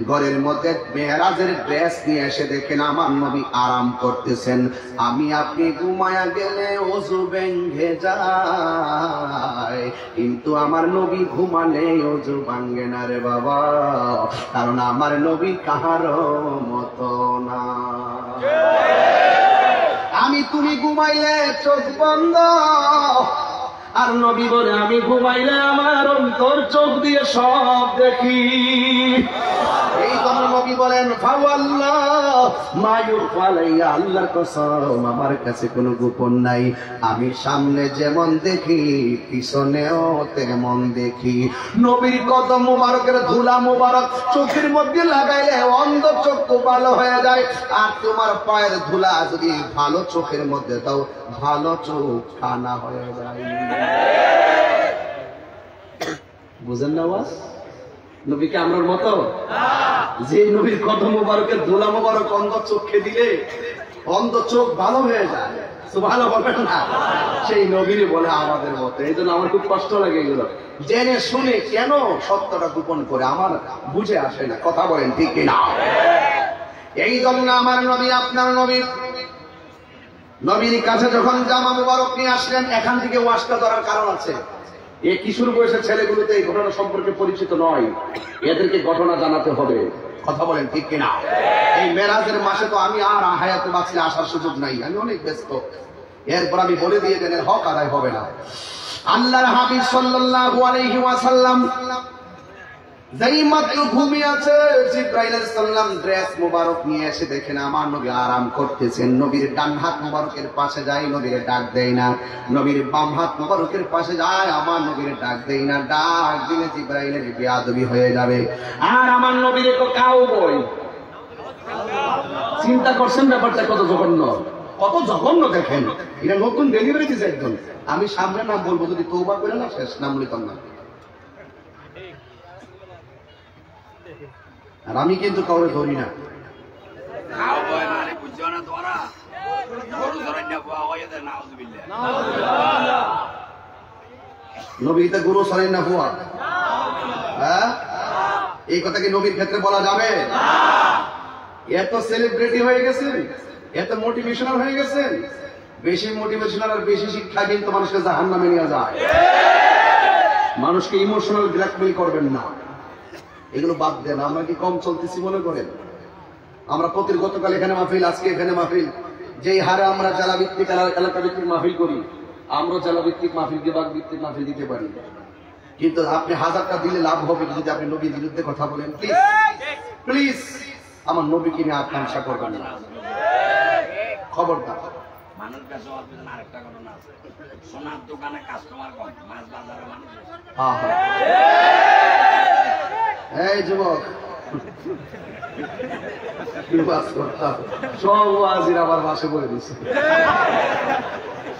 Speaker 2: ঘরের মধ্যে মেরাজের ড্রেস নিয়ে এসে দেখেন আমার নবী আরাম করতেছেন। আমি আপনি ঘুমায়া গেলে ওযু ভেঙে যায়, কিন্তু আমার নবী ঘুমালে ওযু ভাঙে না রে বাবা, কারণ আমার নবী কাহারও মতো না। আমি তুমি ঘুমাইলে চোখ বন্ধ, আর নবী বলে আমি ঘুমাইলে আমার অন্তর চোখ দিয়ে সব দেখি। এই জন্য নবী বলেন ফাওয়াল্লাহ মা ইউফালাইয়া, আল্লাহর কসম আমার কাছে কোনো গোপন নাই। আমি সামনে যেমন দেখি পিছনেও তেমন দেখি। নবীর কদম মুবারকের ধুলা মুবারক চোখের মধ্যে লাগাইলে অন্ধ চোখ তো ভালো হয়ে যায়, আর তোমার পায়ের ধুলা যদি ভালো চোখের মধ্যে দাও ভালো চোখ কানা হয়ে যায়। বুঝেন না ওয়াজ? নবীকে আমরার মতো যে নবীর কদম মুবারকের ধুলা মুবারক অন্ধ চোখে দিলে অন্ধ চোখ ভালো হয়ে যায়, সুবহানাল্লাহ বলবেন না? সেই নবীর বলে আমাদের মতো। এই জন্য আমার খুব কষ্ট লাগে এগুলো জেনে শুনে কেন সত্যটা গোপন করে আমার বুঝে আসে না, কথা বলেন ঠিক কিনা? এই জন্য আমার নবী আপনার নবীর কাছে যখন জামা মুবারক নিয়ে আসলেন, এখান থেকে ওয়াজটা ধরার কারণ আছে। এই কিশোর বয়সের ছেলেগুলোতে এই ঘটনা সম্পর্কে পরিচিত নয়, এদেরকে ঘটনা জানাতে হবে, কথা বলেন ঠিক কিনা? এই মেরাজের মাসে তো আমি আর হায়াতে বাঁচলে আসার সুযোগ নাই, আমি অনেক ব্যস্ত। এরপর আমি বলে দিয়ে দেন, হক আদায় হবে না। আল্লাহর হাবিব সাল্লাল্লাহু আলাইহি ওয়াসাল্লাম যেই মাত্র ঘুমিয়ে আছে, জিবরাইল আলাইহিস সালাম ড্রেস মুবারক নিয়ে এসে দেখেন আমার নবী আরাম করতেছেন। নবীর ডান হাত মুবারকের পাশে যায়, নবীর ডাক দেয় না। নবীর বাম হাত মুবারকের পাশে যায়, আমার নবীর ডাক দেয় না। ডাক দিলে জিবরাইলের বেয়াদবি হয়ে যাবে। আর আমার নবীর কাউ বই চিন্তা করছেন ব্যাপারটা কত জঘন্য, কত জঘন্য দেখেন। এটা নতুন ডেলিভারি দিয়েছে একজন। আমি সামনে নাম বলবো, যদি তওবা করে না শেষ, নাম লিখতাম না। আর আমি কিন্তু কাউরে ধরি না। নবীতে গুরু সরেন না ফুয়া, হ্যাঁ? এই কথা কি নবীর ক্ষেত্রে বলা যাবে? এত সেলিব্রিটি হয়ে গেছেন, এত মোটিভেশনাল হয়ে গেছেন। বেশি মোটিভেশনাল আর বেশি শিক্ষা কিন্তু মানুষকে জাহান্নামে নিয়ে যায়। মানুষকে ইমোশনাল ব্ল্যাকমেইল করবেন না, এগুলো বাদ দেন। আমরা কি কম চলতেছি মনে করেন? আমরা প্রতির গতকাল এখানে মাহফিল, আজকে এখানে মাহফিল। যেই হারে আমরা জেলা ভিত্তিক এলাকা ভিত্তিক মাহফিল করি, আমরা জেলা ভিত্তিক মাহফিল, বিভাগ ভিত্তিক মাহফিল দিতে পারি, কিন্তু আপনি 1000টা দিলে লাভ হবে যদি আপনি নবীর বিরুদ্ধে কথা বলেন। প্লিজ প্লিজ আমার নবীকে নিয়ে আকাঙ্ক্ষা করবেন না, খবরদার। আরেকটা ঘটনা আছে, সোনার দোকানে কাস্টমার কম, মাছ বাজারে মানুষ। এই যুবক, সব ওয়াজির আবার বাসে বলে দিচ্ছে,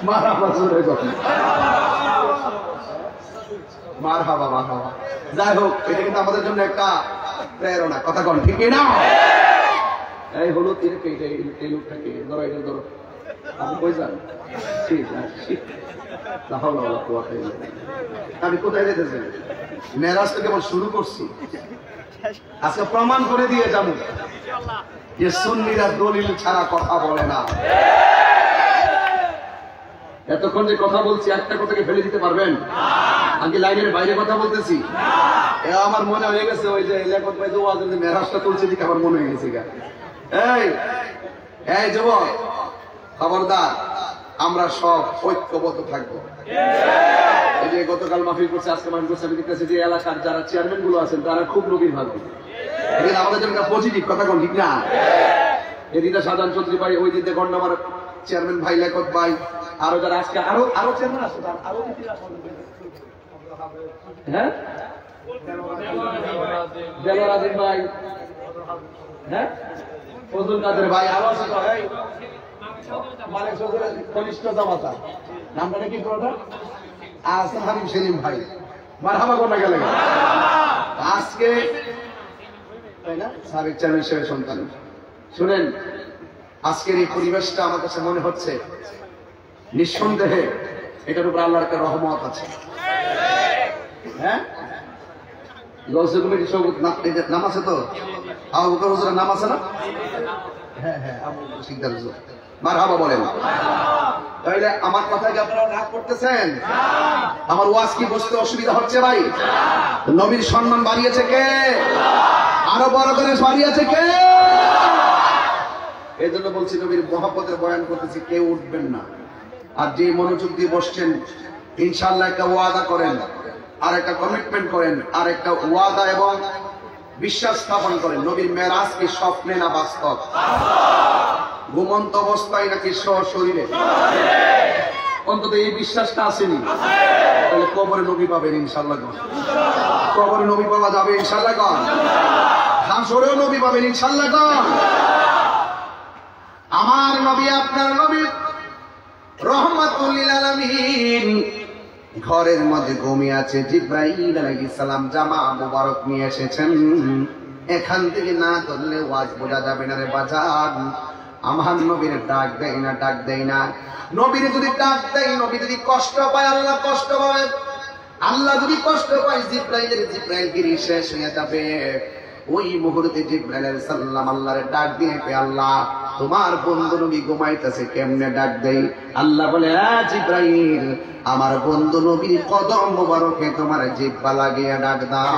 Speaker 2: মারা বাজরে যখন মার হাবা মার হাবা। যাই হোক, এটা কিন্তু আমাদের জন্য একটা প্রেরণা, কথা কন ঠিক না? এই হলো এই লোকটাকে ধরো, এটা ধরো, আপনি কই যান? ঠিক আছে, আমি কোথায় যেতেছি? মেরাজ থেকে কেবল শুরু করছি, আজকে প্রমাণ করে দিয়ে যাবো যে সুন্নিরা দলিল ছাড়া কথা বলে না। এতক্ষণ যে কথা বলছি, একটা কথাকে ফেলে দিতে পারবেন? আমি লাইনের বাইরে কথা বলতেছি, আমার মনে হয়ে গেছে ওই যে লেখক ভাই যে মেরাজটা তুলছে দিকে আমার মনে হয়ে গেছে। এই যুবক, খবরদার, আমরা সব ঐক্যবদ্ধ থাকবো।
Speaker 1: গতকাল মাহফিল করছে, আজকে মাহফিল করছে, আমি দেখতেছি যে এলাকার যারা চেয়ারম্যান গুলো আছেন তারা খুব নবীর ভাবি। এটা আমাদের জন্য পজিটিভ কথা, কোন ঠিক না? এদিকে সাজান চৌধুরী ভাই, ওই দিকে গন্ডামার চেয়ারম্যান ভাই, লেখক ভাই, আরো যারা আজকে আরো চেয়ারম্যান আছে, আরো হ্যাঁ দেলোয়ার ভাই, হ্যাঁ ফজল কাদের ভাই, আরো আছে তো মালিক চৌধুরী কনিষ্ঠ জামাতা, নামটা কি পুরোটা? আহসান হাবিব সেলিম ভাই, মারহাবা কোনা গেলে আজকে, তাই না? সাবেক চেয়ারম্যান সাহেবের সন্তান। শুনেন, আজকের এই পরিবেশটা আমার কাছে মনে হচ্ছে নিঃসন্দেহে এটার উপর আল্লাহর একটা রহমত আছে। হ্যাঁ, গৌসে কমিটির সভাপতি নাম আছে তো, আবু বকর হুজুরের নাম আছে না? হ্যাঁ হ্যাঁ, আবু বকর সিকদার হুজুর, মারহাবা বলেন। তাহলে আমার কথা কি আপনারা রাগ করতেছেন? আমার ওয়াজ কি বুঝতে অসুবিধা হচ্ছে ভাই? নবীর সম্মান বাড়িয়েছে কে? আরো বড় করে বাড়িয়েছে কে? এই জন্য বলছি, নবীর মহব্বতের বয়ান করতেছি, কেউ উঠবেন না। আর যে মনোযোগ দিয়ে বসছেন, ইনশাআল্লাহ একটা ওয়াদা করেন, আর একটা কমিটমেন্ট করেন, আর একটা ওয়াদা এবং বিশ্বাস স্থাপন করেন। নবীর মেরাজ কি স্বপ্নে না বাস্তব? ঘুমন্ত অবস্থায় নাকি সশরীরে? অন্তত এই বিশ্বাসটা আসেনি, তাহলে কবরে নবী পাবেন ইনশাআল্লাহ। কবরে নবী পাওয়া যাবে ইনশাআল্লাহ। হাসরেও নবী পাবেন ইনশাআল্লাহ। আমার নবী, আপনার নবী রহমাতুল লিল আলামিন ঘরের মধ্যে ঘুমিয়ে আছে। জিবরাইল আলাইহিস সালাম জামা মুবারক নিয়ে এসেছেন। এখান থেকে না ধরলে ওয়াজ বোঝা যাবে না রে বাজান। আমার নবীর ডাক দেয় না, ডাক দেয় না। নবীর যদি ডাক দেয়, নবী যদি কষ্ট পায়, আল্লাহ কষ্ট পায়। আল্লাহ যদি কষ্ট পায়, জিবরাইল গিরি শেষ হয়ে যাবে। ওই মুহূর্তে জিবরাইল আলাইহিস সালাম আল্লাহর ডাক দিয়ে, আল্লাহ তোমার বন্ধু নবী ঘুমাইতেছে, কেমনে ডাক দেই? আল্লাহ বলে, জিবরাইল আমার বন্ধু নবীর কদম মোবারকে তোমার জিহ্বা লাগিয়ে ডাক দাও।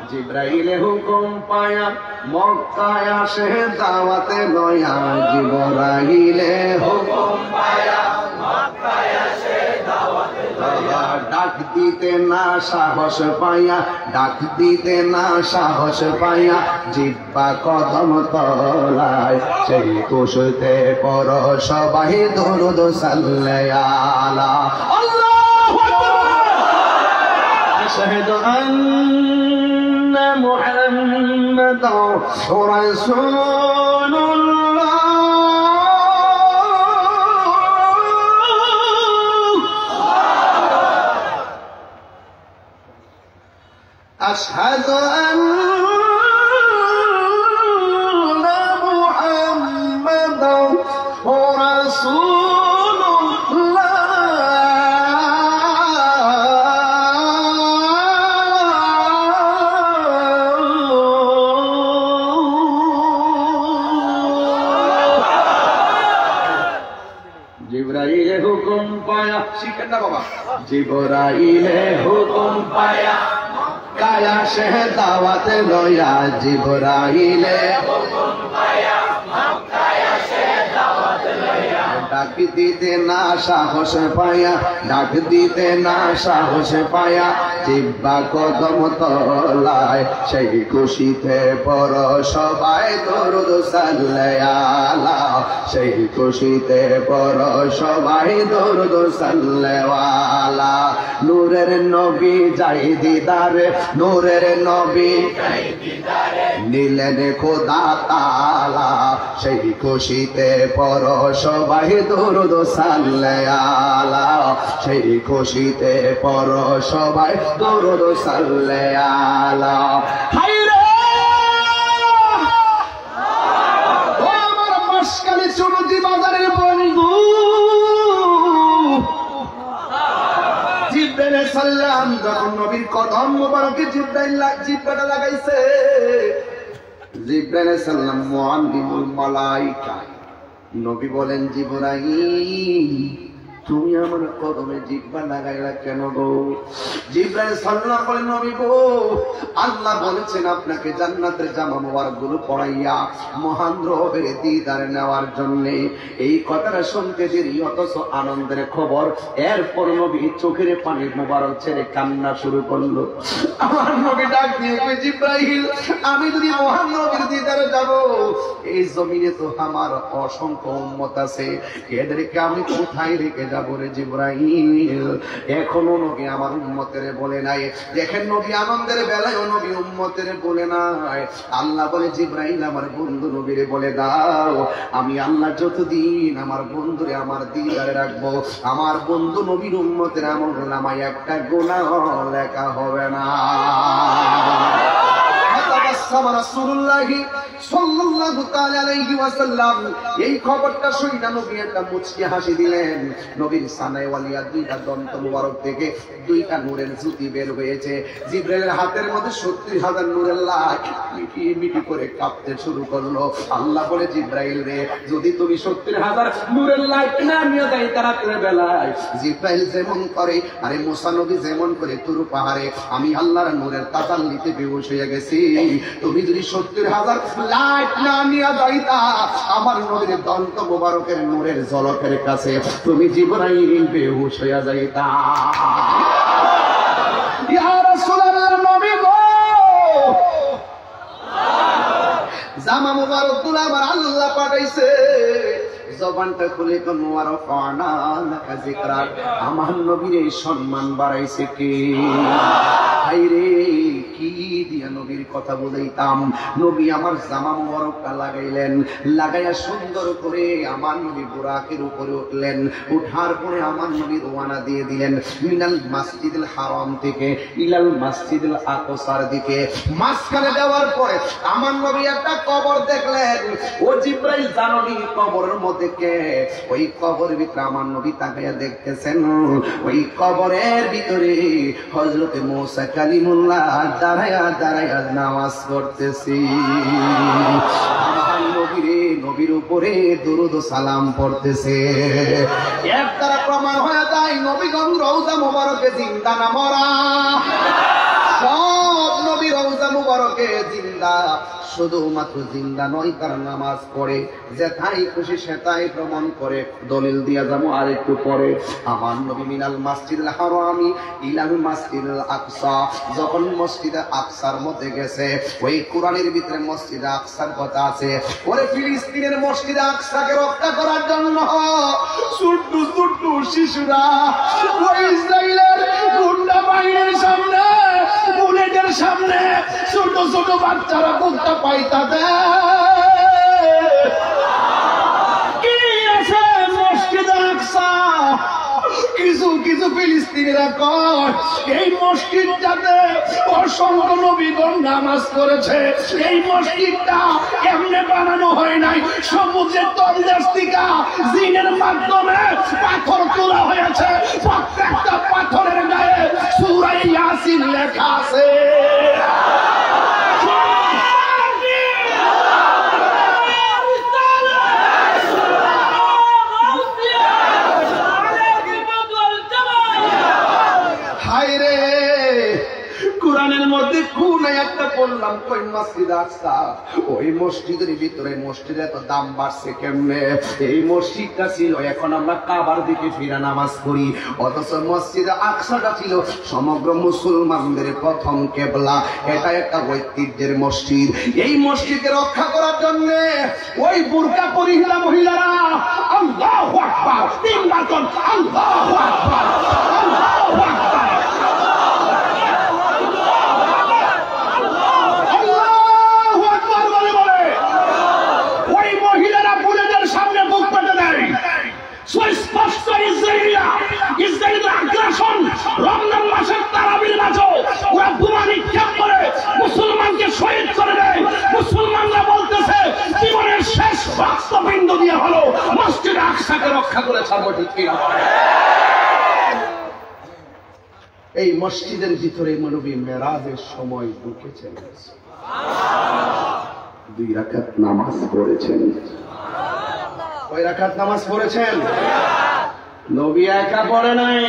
Speaker 1: জিবরাইলে হুকুম পায়া মক্কায় আসে দাওয়াতে লয়া। জিবরাইলে হুকুম পায়া মক্কায় আসে দাওয়াতে লয়া। ডাক দিতে না সাহস পায়া, ডাক দিতে না সাহস পায়া, জিহ্বা কদম তলায়। সেই কুশতে পর সবাই দরুদ সাল্লাল্লাহু আলাইহি আশহাদু আন্না মুহাম্মাদার রাসূলুল্লাহ। আশহাদু আন্না মুহাম্মাদার রাসূলুল্লাহ। জিবরাইলে হুকুম পায়া, শিখেন না বাবা। জিবরাইলে হুকুম পায়া কায়া সে দাওয়াতে লয়া। জিবরাইলে হুকুম পায়া কায়া সে দাওয়াতে লয়া। ডাক দিতে না সাহস পায়া, ডাক দিতে না সাহস পায়া, জিহ্বা কদম তলায়। সেই খুশিতে পর সবাই দরুদ সাল্লাল্লাহু। সেই খুশিতে পর সবাই দরুদ সাল্লাল্লাহু। নূরের নবী যাই দিদারে, নূরের নবী যাই দিদারে, নিলেন খোদা তাআলা। সেই খুশিতে পর সবাই দরুদ সাল্লাল্লাহু। সেই খুশিতে পর সবাই দরুদ সাল্লাল্লাহু। হায়রে ও আমার মশকালি চুনতি বাজারের বন্ধু, জিবরাইল আলাইহিস সালাম যখন নবীর কদম মোবারকে জিহ্বাটা লাগাইছে, জিবরাইল আলাইহিস সালাম মুআল্লিমুল মালায়েকা, নবী বলেন, জিবরাইল তুমি তুমি আমার কদমে জিহ্বা লাগাইলা কেন গো? জিবরাইল সাল্লাল্লাহু আলাইহি নবী গো, আল্লাহ বলেছেন আপনাকে জান্নাতের জামা মোবারক গুলো পরাইয়া মহান রবের দিদার নেওয়ার জন্য। এই কথাটা শুনতে দেরি, অথচ আনন্দের খবর। এরপর নবী চোখের পানি মোবারক ছেড়ে কান্না শুরু করলো। আমার নবী ডাক দিয়ে কই, জিবরাইল, আমি যদি মহান নবীর দিদারে যাব, এই জমিনে তো আমার অসংখ্য উম্মত আছে, এদেরকে আমি কোথায় রেখে যাব রে জিবরাইল? এখনো নবী আমার উম্মতের বলে নাই। দেখেন নবী আনন্দের বেলায় নবী উম্মতের বলে নাই। আল্লাহ বলে, জিবরাইল আমার বন্ধু নবীরে বলে দাও, আমি আল্লাহ যতদিন আমার বন্ধুরে আমার দিদারে রাখবো, আমার বন্ধু নবীর উম্মতের আমল নামায় একটা গুনাহ লেখা হবে না। এই খবরটা শুনে নবী একটা মুচকি হাসি দিলেন। নবীর সানায়ে ওয়ালিয়া দুইটা দন্ত মুবারক থেকে দুইটা নূরের জ্যোতি বের হয়েছে। জিবরাইলের হাতের মধ্যে 70,000 নূরের লাট মিটি মিটি করে কাঁপতে শুরু করলো। আল্লাহ বলে, জিবরাইল রে, যদি তুমি 70,000 নূরের লাইট না নিয়ে যাই রাতের বেলায়, জিবরাইল যেমন করে, আরে মুসা নবী যেমন করে তুরু পাহাড়ে, আমি আল্লাহর নূরের তাজাল্লিতে বেহুশ হয়ে গেছি। তুমি যদি 70,000 লাইট না নিয়ে যাইতা আমার নবীর দন্ত মোবারকের নূরের ঝলকের কাছে, তুমি জিবরাইল বেহুশ হয়ে যাইতা। ইয়া রাসূলুল্লাহ, নবী গো, জামা মোবারক গুলো আমার আল্লাহ পাঠাইছে। জবানটা খুলে কোন ওয়ারফানা লাকা যিকরাক, আমার নবীর সম্মান বাড়াইছে কে? হায়রে, কি দিয়া নবীর কথা বলাইতাম। নবী আমার জামা মোবারকটা লাগাইলেন, লাগাইয়া সুন্দর করে আমার নবী বুরাকের উপরে উঠলেন। উঠার পরে আমার নবী রওনা দিয়ে দিলেন মিনাল মসজিদুল হারাম থেকে ইলাল মসজিদুল আকসার দিকে। মাঝখানে যাওয়ার পরে আমার নবী একটা কবর দেখলেন। ও জিবরাইল, জানোনি কবরের মধ্যে কে? ওই কবরের ভিতরে আমার নবী তাকাইয়া দেখতেছেন, ওই কবরের ভিতরে হযরত মুসা কালিমুল্লাহ দাঁড়ায়া দাঁড়ায়া নামাজ পড়তেছি। আমার নবীরে, নবীর উপরে দুরূদ ও সালাম পড়তেছে। এর দ্বারা প্রমাণ হয়ে যায় নবীগঞ্জ রওজা মুবারকে জিন্দা না মরা। সব নবী রওজা মুবারকে জিন্দা, শুধুমাত্র জিন্দা নয়, তার নামাজ পড়ে, যেথায় খুশি সেটাই প্রমাণ করে। দলিল দিয়া যাবো আর একটু পরে। আমার নবী মিনাল মসজিদুল হারামি ইলাল মসজিদুল আকসা, যখন মসজিদে আকসার মধ্যে গেছে, ওই কোরআনের ভিতরে মসজিদে আকসার কথা আছে। ওরে ফিলিস্তিনের মসজিদে আকসাকে রক্ষা করার জন্য ছোট্ট ছোট্ট শিশুরা ওই ইসরায়েলের গুন্ডা বাহিনীর সামনে, বুলেটের সামনে ছোট ছোট বাচ্চারা বুকটা পাইতা দেয়। কি আছে মসজিদে আকসা? কিছু কিছু ফিলিস্তিনিরা কয় এই মসজিদটাতে অসংখ্য নবীগণ নামাজ করেছে। এই মসজিদটা এমনি বানানো হয় নাই, সমুদ্রের তলদেশ থেকে জিনের মাধ্যমে পাথর তোলা হয়েছে। প্রত্যেকটা পাথরের গায়ে সূরা ইয়াসিন লেখা আছে। কোরআনের মধ্যে কোন একটা বললাম কই মসজিদ আকসা, ওই মসজিদের ভিতরে মসজিদে এত দাম বাড়ছে কেমনে? এই মসজিদটা ছিল, এখন আমরা কাবার দিকে ফিরে নামাজ পড়ি, অথচ মসজিদ আকসাটা ছিল সমগ্র মুসলমানদের প্রথম কেবলা। এটা একটা ঐতিহ্যের মসজিদ। এই মসজিদকে রক্ষা করার জন্য ওই বুরকা পরিহিতা মহিলারা আল্লাহু আকবার তিনবার কোন আল্লাহু আকবার আল্লাহু আকবার রমজান মাসের তারাবির মাঝে ওরা বোমা নিক্ষেপ করে মুসলমানকে শহীদ করে দেয়। মুসলমানরা বলতেছে জীবনের শেষ রক্তপিণ্ড দিয়ে হলো মসজিদ আকসাকে রক্ষা করে ছাড়বো, ঠিক কিনা? এই মসজিদের ভিতরে নবী মেরাজের সময় ঢুকেছেন, 2 রাকাত নামাজ পড়েছেন। কয় রাকাত নামাজ পড়েছেন?
Speaker 3: নবী একা পড়ে নাই,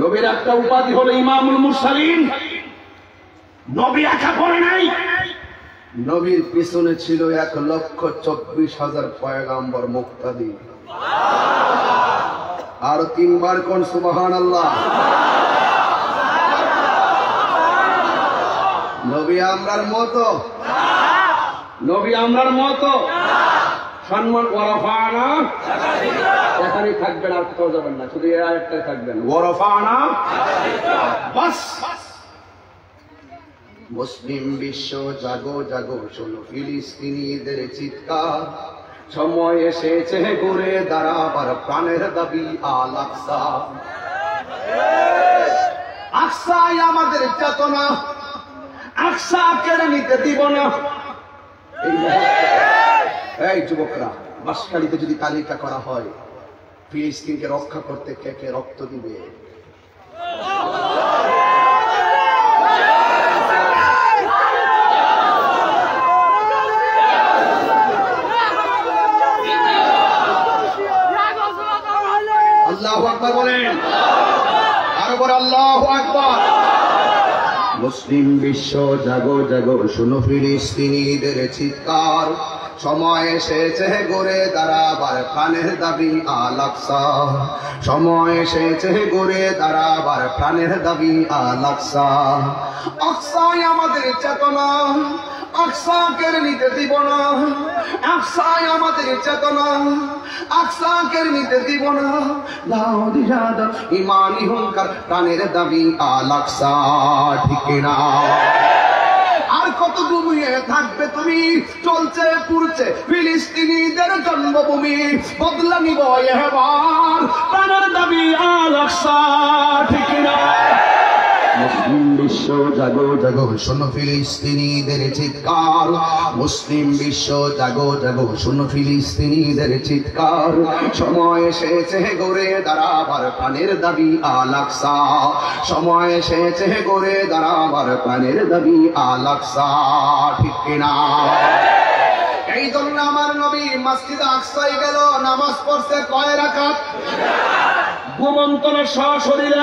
Speaker 3: নবীর একটা উপাধি হলো ইমামুল মুরসালিন। নবী একা পড়ে নাই,
Speaker 1: নবীর পিছনে ছিল 1,24,000 পয়গম্বর মুক্তাদি। আর 3 বার কোন সুবহানাল্লাহ। নবী আমরার মতো,
Speaker 3: নবী আমরার মতো সম্মান ওয়ারাফানা এখানেই থাকবেন, আর কোথাও যাবেন না, শুধু এই আয়াতটাই থাকবেন, ওয়ারাফানা বাস।
Speaker 1: মুসলিম বিশ্ব জাগো জাগো, শোনো ফিলিস্তিনিদের চিৎকার, সময় এসেছে ঘুরে দাঁড়াবার প্রাণের দাবি আল আকসা। আকসাই আমাদের চেতনা, আকসা কেড়ে নিতে দিব না। এই যুবকরা, বাসখালীতে যদি তালিকা করা হয় ফিলিস্তিনকে রক্ষা করতে কে কে রক্ত দিবে? আল্লাহু আকবার বলেন, আরো বড় আল্লাহু আকবার। মুসলিম বিশ্ব জাগো জাগো, শোনো ফিলিস্তিনিদের চিৎকার, সময় এসেছে গড়ে দাঁড়াবার প্রাণের দাবি আল আকসা। সময় এসেছে গড়ে দাঁড়াবার প্রাণের দাবি আল আকসা। আকসাই আমাদের চেতনা, আকসা কেড়ে নিতে দিব না। আকসাই আমাদের চেতনা, আকসা কেড়ে নিতে দিব না। লাউদ ইরাদা ইমানি হুঙ্কার, প্রাণের দাবি আল আকসা, ঠিক না? আর কত ঘুমিয়ে থাকবে তুমি? চলছে পুরছে ফিলিস্তিনিদের জন্মভূমি, বদলা নিব এবার প্রাণের দাবি আল আকসা, ঠিক না? মুসলিম বিশ্ব জাগো জাগো, শোনো ফিলিস্তিনিদের চিৎকার। মুসলিম বিশ্ব জাগো জাগো, শোনো ফিলিস্তিনিদের চিৎকার, সময় এসেছে গড়ে দাঁড়াবার প্রাণের দাবি আল আকসা। সময় এসেছে গড়ে দাঁড়াবার প্রাণের দাবি আল আকসা, ঠিক কিনা? এই জন্য আমার নবী মসজিদে আকসায় গেল, নামাজ পড়ছে কয় রাকাত?
Speaker 3: ঘুমন্তনের সশরীরে।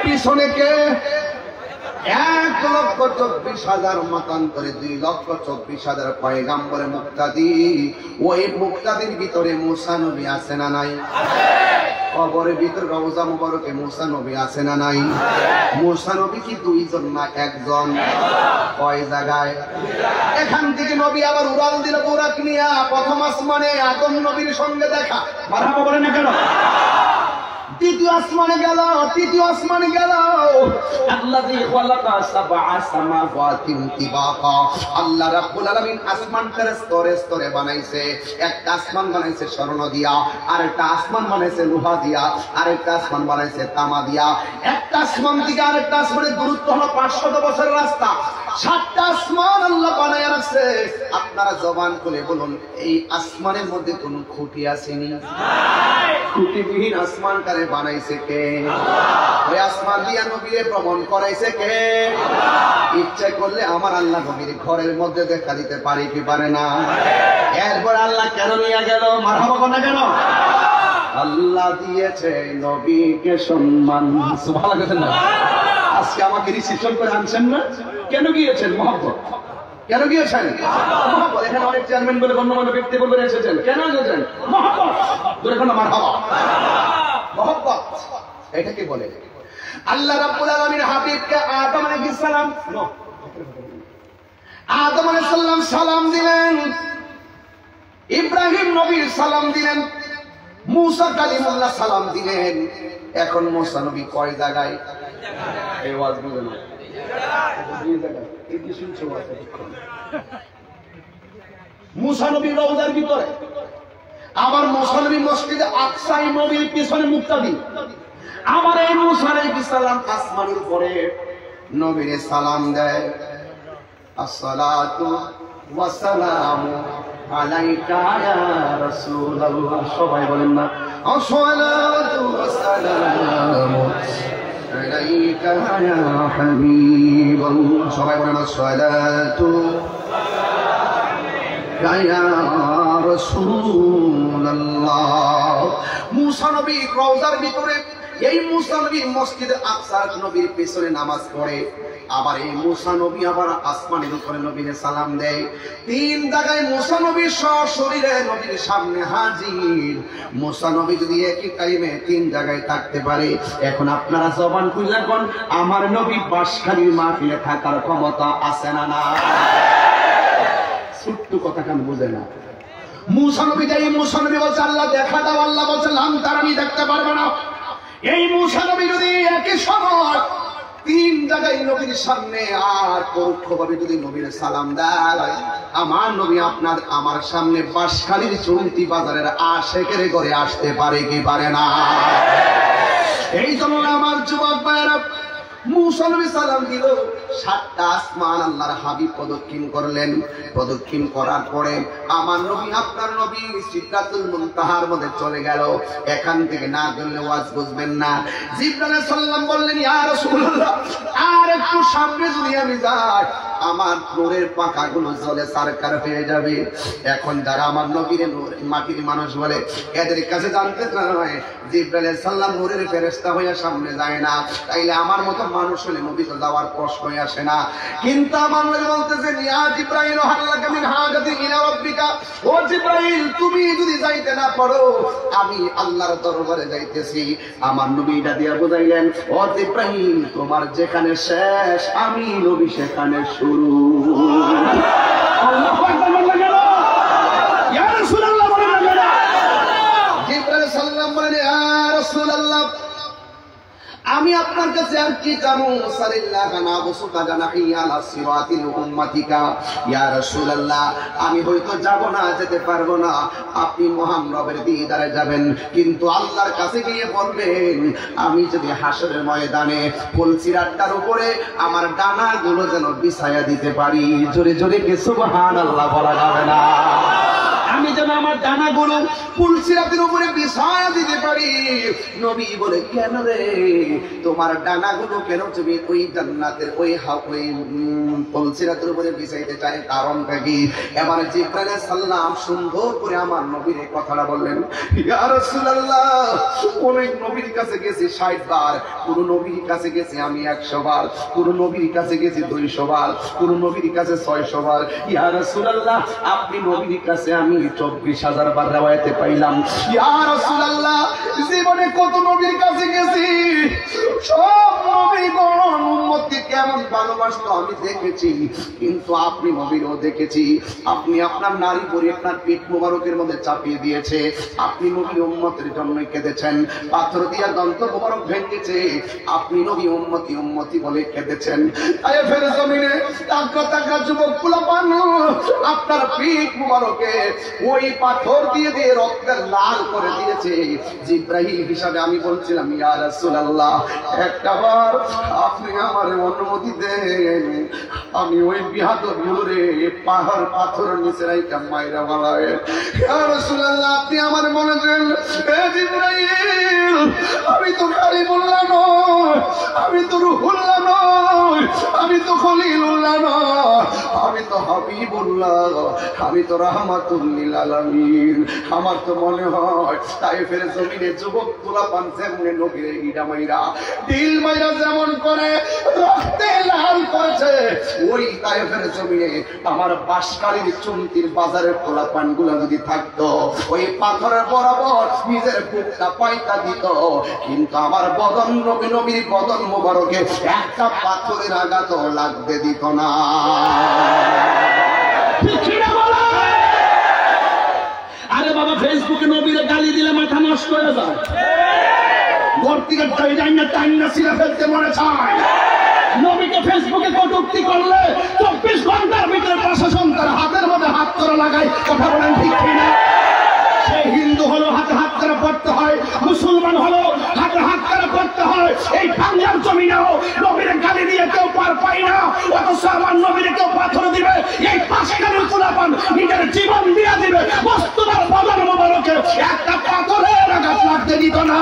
Speaker 1: পিছনে কে? 1,24,000 মতান্তরে 2,24,000 পয়গাম্বরে মুক্তাদি। ওই মুক্তাদির ভিতরে মুসা নবী আছে না নাই? কবরের ভিতরে রওজা মুবারকে মুসা নবী আছে না নাই? মুসা নবী কি 2 জন না 1 জন? কয় জায়গায়? এখান থেকে নবী আবার উড়াল দিল বুরাক নিয়া, প্রথম আসমানে আদম নবীর সঙ্গে দেখা।
Speaker 3: মারহাবা বলেন না কেন?
Speaker 1: দ্বিতীয় আসমানে গেল, তৃতীয় আসমানে গেল।
Speaker 3: আল্লাযী খালাকা সাবআ
Speaker 1: সামাওয়াতিন তিবাকা, আল্লাহ রাব্বুল আলামিন আসমানটার স্তরে স্তরে বানাইছে। একটা আসমান বানাইছে স্বর্ণ দিয়া, আরেকটা আসমান বানাইছে লোহা দিয়া, আরেকটা আসমান বানাইছে তামা দিয়া। একটা আসমান থেকে আরেকটা আসমানের দূরত্ব হলো 500 বছরের রাস্তা। 7টা আসমান আল্লাহ বানায় রাখছে। আপনারা জবান খুলে বলুন, এই আসমানের মধ্যে কোনো খুঁটি আসেনি? খুঁটিবিহীন আসমানটারে বানাইছে কে? ওই আসমান দিয়া নবীরে ভ্রমণ করাইছে কে? ইচ্ছা করলে আমার আল্লাহ নবীর ঘরের মধ্যে দেখা দিতে পারে কি পারে না? এরপর আল্লাহ কেন নিয়ে গেল? মারহাবা বলেন না কেন? আল্লাহ দিয়েছে নবীকে সম্মান। সুবহানাল্লাহ। আজকে আমাকে রিসিপশন করে আনছেন না, কেন গিয়েছেন? মহব্বত। কেন গিয়েছেন? মহব্বত। এখানে অনেক চেয়ারম্যান বলে গণ্যমান্য ব্যক্তি বলে এসেছেন, কেন গিয়েছেন? মহব্বত। ধরে এখন মারহাবা, মহব্বত। এটাকে বলে আল্লাহ রাব্বুল আলামিন হাবিবকে আদম আলাইহিস সালাম, আদম আলাইহিস সালাম সালাম দিলেন, ইব্রাহিম নবী সালাম দিলেন, মুসা কালিমুল্লাহ সালাম দিলেন। এখন মুসা নবী কয় জায়গায়? এই ওয়াজ বুঝে না, 2 জায়গায়। এই কি শুনছো? মুসা নবী রওজার ভিতরে, আবার মুসা নবী মসজিদে আকসাই, নবীর পিছনে মুক্তাদি। আবার এই মুসা আলাইহিস সালাম আসমানের উপরে নবীর সালাম দেয়, আসসালাতু ওয়া সালামু আলাইকা ইয়া রাসূলুল্লাহ। সবাই বলেন না, আসসালাতু ওয়া সালামু আলাইকা ইয়া হাবিবাল্লাহ। সবাই বলেন আসসালাতু ইয়া
Speaker 2: রাসূলুল্লাহ। মুসা নবী রওজার ভিতরে, এই মুসা নবী মসজিদে আকসার নবীর পেছনে নামাজ পড়ে, আবার এই মুসা নবী আবার আসমানের উপরে নবীর সালাম দেয়। তিন জায়গায় মুসা নবী সশরীরে নবীর সামনে হাজির। মুসা নবী যদি একই টাইমে তিন জায়গায় থাকতে পারে, এখন আপনারা জবান খুলে কোন আমার নবী বাঁশখালীর মাহফিলে থাকার ক্ষমতা আছে না? না, ছোট্ট কথা কেন বুঝে না? মুসা নবী যাই, মুসা নবী বলছে আল্লাহ দেখা দাও, আল্লাহ বলছে লাম তারানি, দেখতে পারবে না। এই মুসা নবী যদি একই সময় তিন জায়গায় নবীর সামনে আর পরোক্ষভাবে যদি নবীর সালাম দেয়, আমার নবী আপনার আমার সামনে বাঁশখালীর চলতি বাজারের আশেকের ঘরে আসতে পারে কি পারে না? এই জন্য আমার যুবক ভাইয়েরা, মুসা নবী সালাম দিল, সাতটা আসমান আল্লাহর হাবিব প্রদক্ষিণ করলেন। প্রদক্ষিণ করার পরে আমার নবী আপনার নবী সিদরাতুল মুনতাহার মধ্যে চলে গেল। এখান থেকে না গেলে ওয়াজ বুঝবেন না। জিবরাইল আলাইহিস সালাম বললেন, ইয়া রাসূলুল্লাহ, আর একটু সামনে যদি আমি যাই, আমার নূরের পাখাগুলো জ্বলে সারকার হয়ে যাবে। এখন যারা আমার নবীর মাটির মানুষ বলে, এদের কাছে জানতে চায় জিবরাইল আলাইহিস সালাম নূরের ফেরেশতা হয়ে সামনে যায় না, তাইলে আমার মতো মানুষ হলে নবী তো যাওয়ার প্রশ্নই আসে না। কিন্তু আমার নবী বলতেছেন, ইয়া জিবরাইল হাল্লাকা মিন হাজাতি ইলা রাব্বিকা, ও জিবরাইল তুমি যদি যাইতে না পারো, আমি আল্লাহর দরবারে যাইতেছি। আমার নবী এটা দিয়া বুঝাইলেন, ও জিবরাইল তোমার যেখানে শেষ, আমি নবী সেখানে শুরু। আল্লাহু আকবার বলেন না, ইয়া রাসূলুল্লাহ বলেন না। জিবরাইল সাল্লাল্লাহু বলেন, ইয়া রাসূলুল্লাহ আমি আপনার কাছে আর কি জানো? ইয়া রাসূলুল্লাহ আমি হয়তো যাব না, যেতে পারবো না, আপনি মহান রবের দিদারে যাবেন, কিন্তু আল্লাহর কাছে গিয়ে বলবেন আমি যদি হাসরের ময়দানে ফুলসিরাতটার উপরে আমার ডানাগুলো যেন বিছায়া দিতে পারি। জোরে জোরে কে সুবহানাল্লাহ বলা যাবে না? আমি যেন আমার ডানাগুলো ফুলসিরাতের উপরে বিছায়া দিতে পারি। নবী বলে, কেন রে, তোমার ডানাগুলো কেন তুমি ওই জান্নাতের ওই ফুলসিরাতের উপরে বিছাইতে চাই, কারণটা কি? এবার জিবরাইল আলাইহিস সালাম সুন্দর করে আমার নবীর এই কথাটা বললেন, ইয়া রাসূলুল্লাহ অনেক নবীর কাছে গেছি 60 বার, কোন নবীর কাছে গেছি আমি 100 বার, কোন নবীর কাছে গেছি 200 বার, কোন নবীর কাছে 600 বার। ইয়া রাসূলুল্লাহ আপনি নবীর কাছে আমি 24,000 বার riwayate পাইলাম। ইয়া রাসূলুল্লাহ জীবনে কত নবীর কাছে গেছি, সব নবীগণ উম্মতকে কেমন ভালোবাসতো আমি দেখেছি, কিন্তু আপনি নবীরও দেখেছি, আপনি আপনার নারী পরে আপনার পেট মোবারকের মধ্যে চাপিয়ে দিয়েছে, আপনি নবী উম্মতের জন্য কেঁদেছেন, পাথর দিয়া দন্ত মোবারক ভেঙেছে, আপনি নবী উম্মতি উম্মতি বলে কেঁদেছেন। তাই ফের জমিনে তাকরা তাকরা যুবক পোলাপান আপনার পেট মোবারকে ওই পাথর দিয়ে দিয়ে রক্তের লাল করে দিয়েছে। জিবরাইল হিসাবে আমি বলছিলাম, ইয়া রাসূলুল্লাহ একটাবার আপনি আমার অনুমতি দেন, আমি ওই বিহাদুরে পাহাড় পাথর নিচে রাইকা মাইরা বালায়। ইয়া রাসূলুল্লাহ আপনি আমার মনে দেন, হে জিবরাইল আমি তো কালিমুল্লাহ নয়, আমি তো রূহুল্লাহ নয়, আমি তো খলিলুল্লাহ নয়, আমি তো হাবিবুল্লাহ, আমি তো রাহমাতুল লিল আলামিন। আমার তো মনে হয় তাইফের জমিনে যুবক পোলাপান যেমন নবীর ইডা মাইরা দিল মাইরা যেমন করে রক্তে লাল করেছে, ওই তাইফের জমিনে আমার বাঁশখালীর চুমতির বাজারের পোলাপান গুলো যদি থাকতো, ওই পাথরের বরাবর নিজের বুকটা পাইতা দিত, কিন্তু আমার বদন নবী নবীর বদন মোবারকে একটা পাথরের আঘাত লাগতে দিত না। আরে বাবা ফেসবুকে নবীরে গালি দিলে মাথা নষ্ট হয়ে যায়, ঘর থেকে টাইনা ছিঁড়ে ফেলতে মনে চায়। নবীকে ফেসবুকে কটূক্তি করলে 24 ঘন্টার ভিতরে প্রশাসন তার হাতের মধ্যে হাত করে লাগায়। কথা বলেন ঠিক কিনা? সে হিন্দু হলো হাতে হাত করে পড়তে হয়, মুসলমান হলো হাতে হাত করে পড়তে হয়। এই বাংলার জমিনেও নবীরে গালি দিয়ে কেউ পার পায় না, অথচ আমার নবীরে কেউ পাথর দিবে, এই পাশে গালি পোলাপান নিজের জীবন দিয়ে দিবে, বস্তুবার বদন মোবারকে একটা পাথরের আঘাত লাগতে দিত না।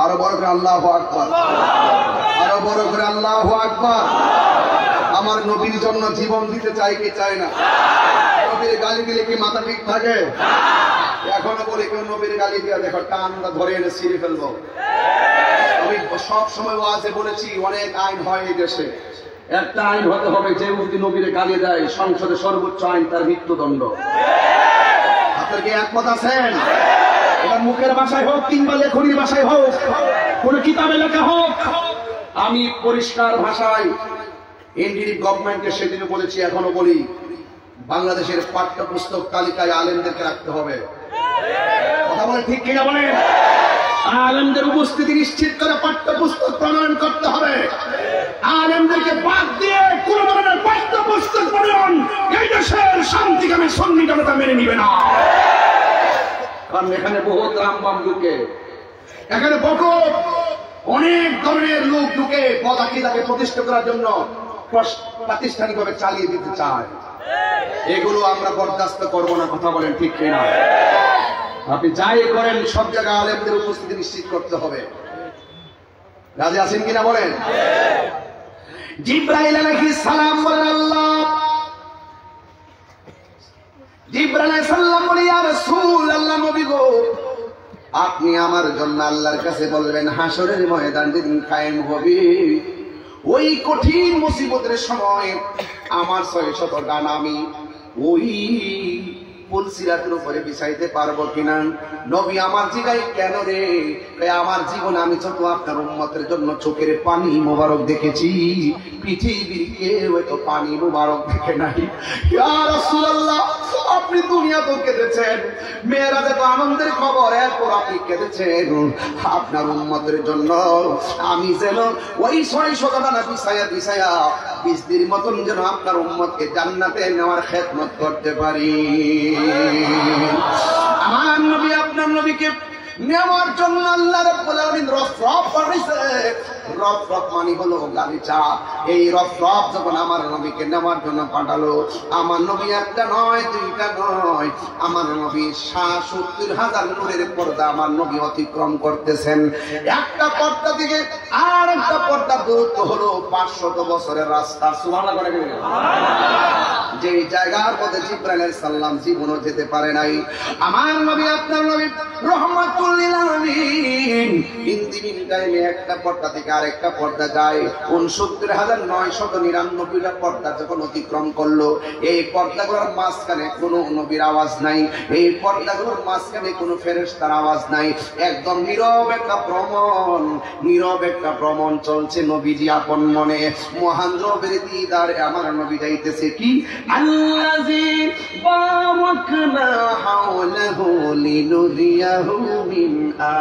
Speaker 2: আরো বড় করে আল্লাহু আকবার, আরো বড় করে আল্লাহু আকবার। আমার নবীর জন্য জীবন দিতে চাই কি চাই না? নবীর গালি দিলে কি মাথা ঠিক থাকে? এখনো বলি কেউ নবীর গালি দিয়া দেখো টানটা ধরে এনে ছিঁড়ে ফেলবো। আমি সব সময় ওয়াজে বলেছি অনেক আইন হয় এই দেশে,
Speaker 3: একটা আইন হতে হবে, যে ব্যক্তি নবীরে গালি দেয় সংসদে সর্বোচ্চ আইন তার মৃত্যুদণ্ড।
Speaker 2: আপনার কি একমত আছেন?
Speaker 3: এটা মুখের ভাষায় হোক কিংবা লেখনির ভাষায় হোক, কোন কিতাবে লেখা হোক, আমি পরিষ্কার ভাষায় ইন্ডিয়ান গভর্নমেন্টকে সেদিনও বলেছি, এখনো বলি, বাংলাদেশের পাঠ্যপুস্তক তালিকায় আলেমদেরকে রাখতে হবে। কথা বলে ঠিক কিনা বলেন? আলেমদের উপস্থিতি নিশ্চিত করে পাঠ্যপুস্তক প্রণয়ন করতে হবে। আলেমদেরকে বাদ দিয়ে কোন ধরনের পাঠ্যপুস্তক প্রণয়ন এই দেশের শান্তিকামী সুন্নি জনতা মেনে নিবে না। কারণ এখানে বহুত রামবাম ঢুকে, এখানে অনেক ধরনের লোক ঢুকে পদাকিদাকে প্রতিষ্ঠা করার জন্য প্রাতিষ্ঠানিকভাবে চালিয়ে দিতে চায়। এগুলো আমরা বরদাস্ত করবো না। কথা বলেন ঠিক কিনা? আপনি যাই করেন সব জায়গায় আলেমদের উপস্থিতি নিশ্চিত করতে হবে। রাজি আছেন কিনা বলেন? জিব্রাইল আলাইহিস সালাম বলেন, আল্লাহ জিব্রাইল আলাইহিস সালাম বলে, ইয়া রাসূল আল্লাহ নবী গো, আপনি আমার জন্য আল্লাহর কাছে বলবেন হাসরের ময়দান যেদিন কায়েম হবে, ওই কঠিন মুসিবতের সময় আমার 600 ডান আমি ওই পুলসিরাতের উপরে বিছাইতে পারবো কিনা? নবী আমার জিগায়, কেন রে? আমার জীবনে আমি যত আপনার উম্মতের জন্য চোখের পানি মোবারক দেখেছি, পৃথিবীর কেউ তো পানি মোবারক দেখে নাই। ইয়া রাসূলুল্লাহ, আপনি দুনিয়া তো কেঁদেছেন, মেয়েরাজে তো আনন্দের খবর, এরপর আপনি কেঁদেছেন আপনার উম্মতের জন্য। আমি যেন ওই 600 ডানা বিছায়া 20 দিন মতন যেন আপনার উম্মতকে জান্নাতে নেওয়ার খেদমত করতে পারি। আমার নবী আপনার নবীকে নেওয়ার জন্য আল্লাহ রাব্বুল আলামিন রফরফ পাঠাইছে। রফরফ মানে হলো গালিচা। এই রফরফ যখন আমার নবীকে নেওয়ার জন্য পাঠালো, আমার নবী একটা নয় দুইটা নয়, আমার নবী 70,000 নূরের পর্দা আমার নবী অতিক্রম করতেছেন। একটা পর্দা থেকে আর একটা পর্দা দূরত্ব হলো 500 বছরের রাস্তা। সুবহানাল্লাহ করে বলেন। যে জায়গার মধ্যে জিবরাইল আলাইহিস সালাম জীবনও যেতে পারে নাই, আমার নবী আপনার নবী রহমাতুল লিল আলামিন ইন টাইমে একটা পর্দা থেকে আরেকটা পর্দা যায়। 69,999টা পর্দা যখন অতিক্রম করলো, এই পর্দাগুলোর মাঝখানে কোনো নবীর আওয়াজ নাই, এই পর্দাগুলোর মাঝখানে কোনো ফেরেশতার আওয়াজ নাই। একদম নীরব একটা ভ্রমণ, নীরব একটা ভ্রমণ চলছে। নবীজি আপন মনে মহান রবের দিদারে আমার নবী যাইতেছে। কি আল্লাযী বারাকনা হাওলাহু লিনুরিয়াহু মিন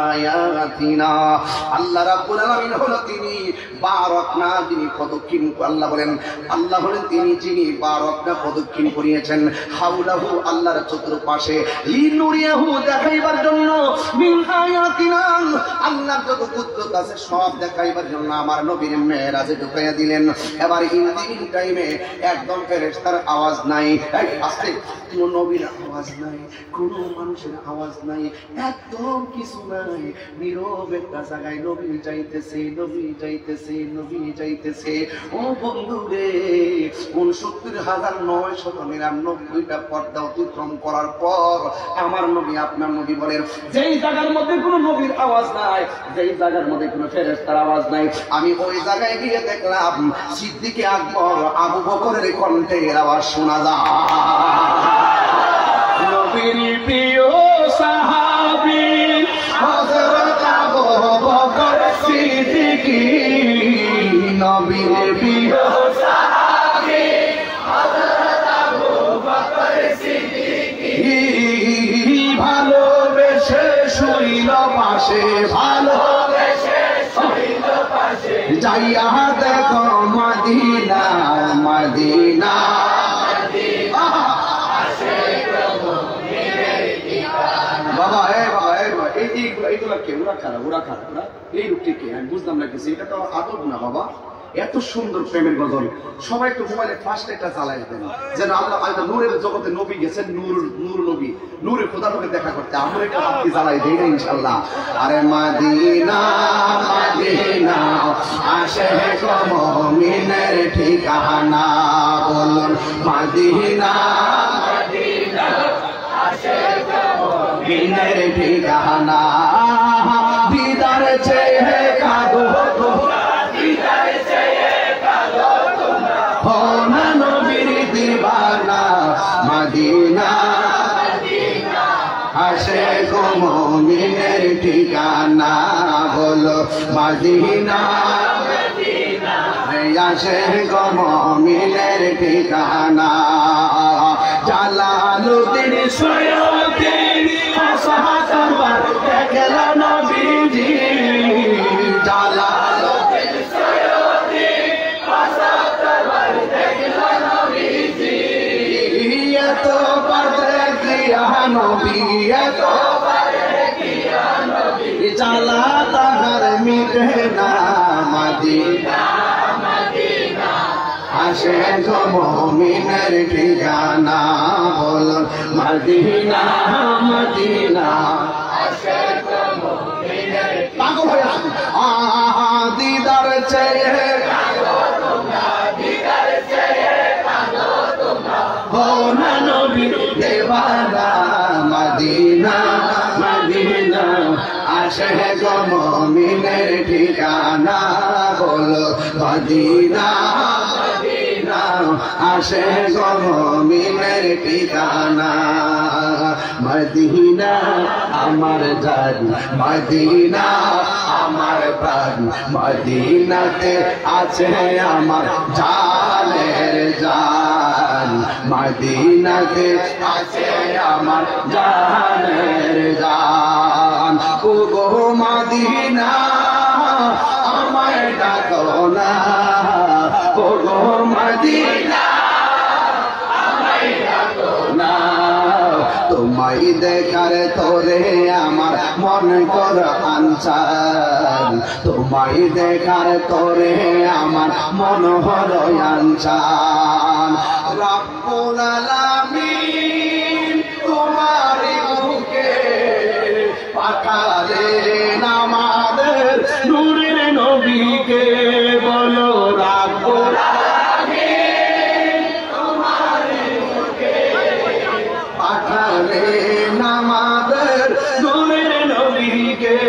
Speaker 3: আয়াতিনা। আল্লাহ রাব্বুল আলামিন হলো তিনি বারাকনা, যিনি প্রদক্ষিণ, আল্লাহ বলেন, আল্লাহ হলেন তিনি যিনি বারাকনা প্রদক্ষিণ করিয়েছেন হাওলাহু আল্লাহর চতুর্পাশে, লিনুরিয়াহু দেখাইবার জন্য, মিন আয়াতিনা আল্লাহর যত কুদরত আছে সব দেখাইবার জন্য আমার নবীর মেরাজে ঢুকাইয়া দিলেন। এবার ইন টাইমে একদম ফেরেশতার আওয়াজ নাই, আস্তে কোনো নবীর আওয়াজ নাই, কোনো মানুষের আওয়াজ নাই, একদম কিছু নাই, নীরব একটা জায়গায় নবী যাইতেছে, নবী যাইতেছে, নবী যাইতেছে। ও বন্ধু রে, 69,999টা পর্দা অতিক্রম করার পর আমার নবী আপনার নবী বলেন, যেই জায়গার মধ্যে কোনো নবীর আওয়াজ নাই, যেই জায়গার মধ্যে কোনো ফেরেশতার আওয়াজ নাই, আমি ওই জায়গায় গিয়ে দেখলাম সিদ্দিকে আকবর আবু বকরের কণ্ঠের আওয়াজ শোনা যায়। নবীর প্রিয় সাহাবী হযরত আবু বকর সিদ্দিক, নবীর প্রিয় সাহাবী হযরত আবু বকর সিদ্দিক, ভালোবেসে শুইল পাশে, ভালোবেসে শুইল পাশে, যাইয়া দেখো মদিনা, মদিনা এই রূপটিকে আমি বুঝলাম না কিছু, এটা তো আদব না বাবা। এত সুন্দর প্রেমের গজল, সবাই একটু মোবাইলে ফার্স্ট এটা চালাই দেন, যেন আল্লাহ নূরের জগতে নবী গেছেন, নূর নবী
Speaker 2: নূরে খোদার লোকে দেখা করতে আমরা একটা বাতি জ্বালাই দেই না ইনশাআল্লাহ। আরে মাদিনা মাদিনা আশিক মুমিনের ঠিকানা, বলুন মাদিনা মাদিনা আশিক মুমিনের ঠিকানা। দিদার চেয়ে কাঁদো তোমরা, দিদার চেয়ে কাঁদো তোমরা, হো না নবীর দিওয়ানা। মদিনা মদিনা আশিক মুমিনের ঠিকানা, বলো মদিনা মদিনা আশিক মুমিনের ঠিকানা। জালালুদ্দিন সৈয়দী সাহাবার দেখল নবীজি, জালালুদ্দিন সৈয়দী সাহাবার দেখল নবীজি। এত পারে কিয়া নবী, এত পারে কিয়া নবী, জালা তাহার মিটে না। মদিনা মদিনা আশিক মুমিনের ঠিকানা, বলুন মদিনা মদিনা আশিক মুমিনের পাগল হয়ে আসুন। দিদার চেয়ে কাঁদো তোমরা, দিদার চেয়ে কাঁদো তোমরা, হো না নবীর দিওয়ানা। মদিনা মদিনা আশিক মুমিনের ঠিকানা, বলো মদিনা মদিনা আশিক মুমিনের ঠিকানা। মদিনা আমার জান, মদিনা আমার প্রাণ, মদিনাতে আছে আমার জানের জান, মদিনাতে আছে আমার জানের জান। ও গো মদিনা আমায় ডাকো না, ও গো মদিনা আমায় ডাকো না। তোমায় দেখার তোরে আমার মন কর আনচান, তোমায় দেখার তোরে আমার মন হলো আনচান। রব্বুল আলামিন তোমারই বুকে পাঠালেন আমাদের নূরের নবীকে, বলো রব্বুল আলামিন তোমারই বুকে পাঠালেন আমাদের নূরের নবীকে।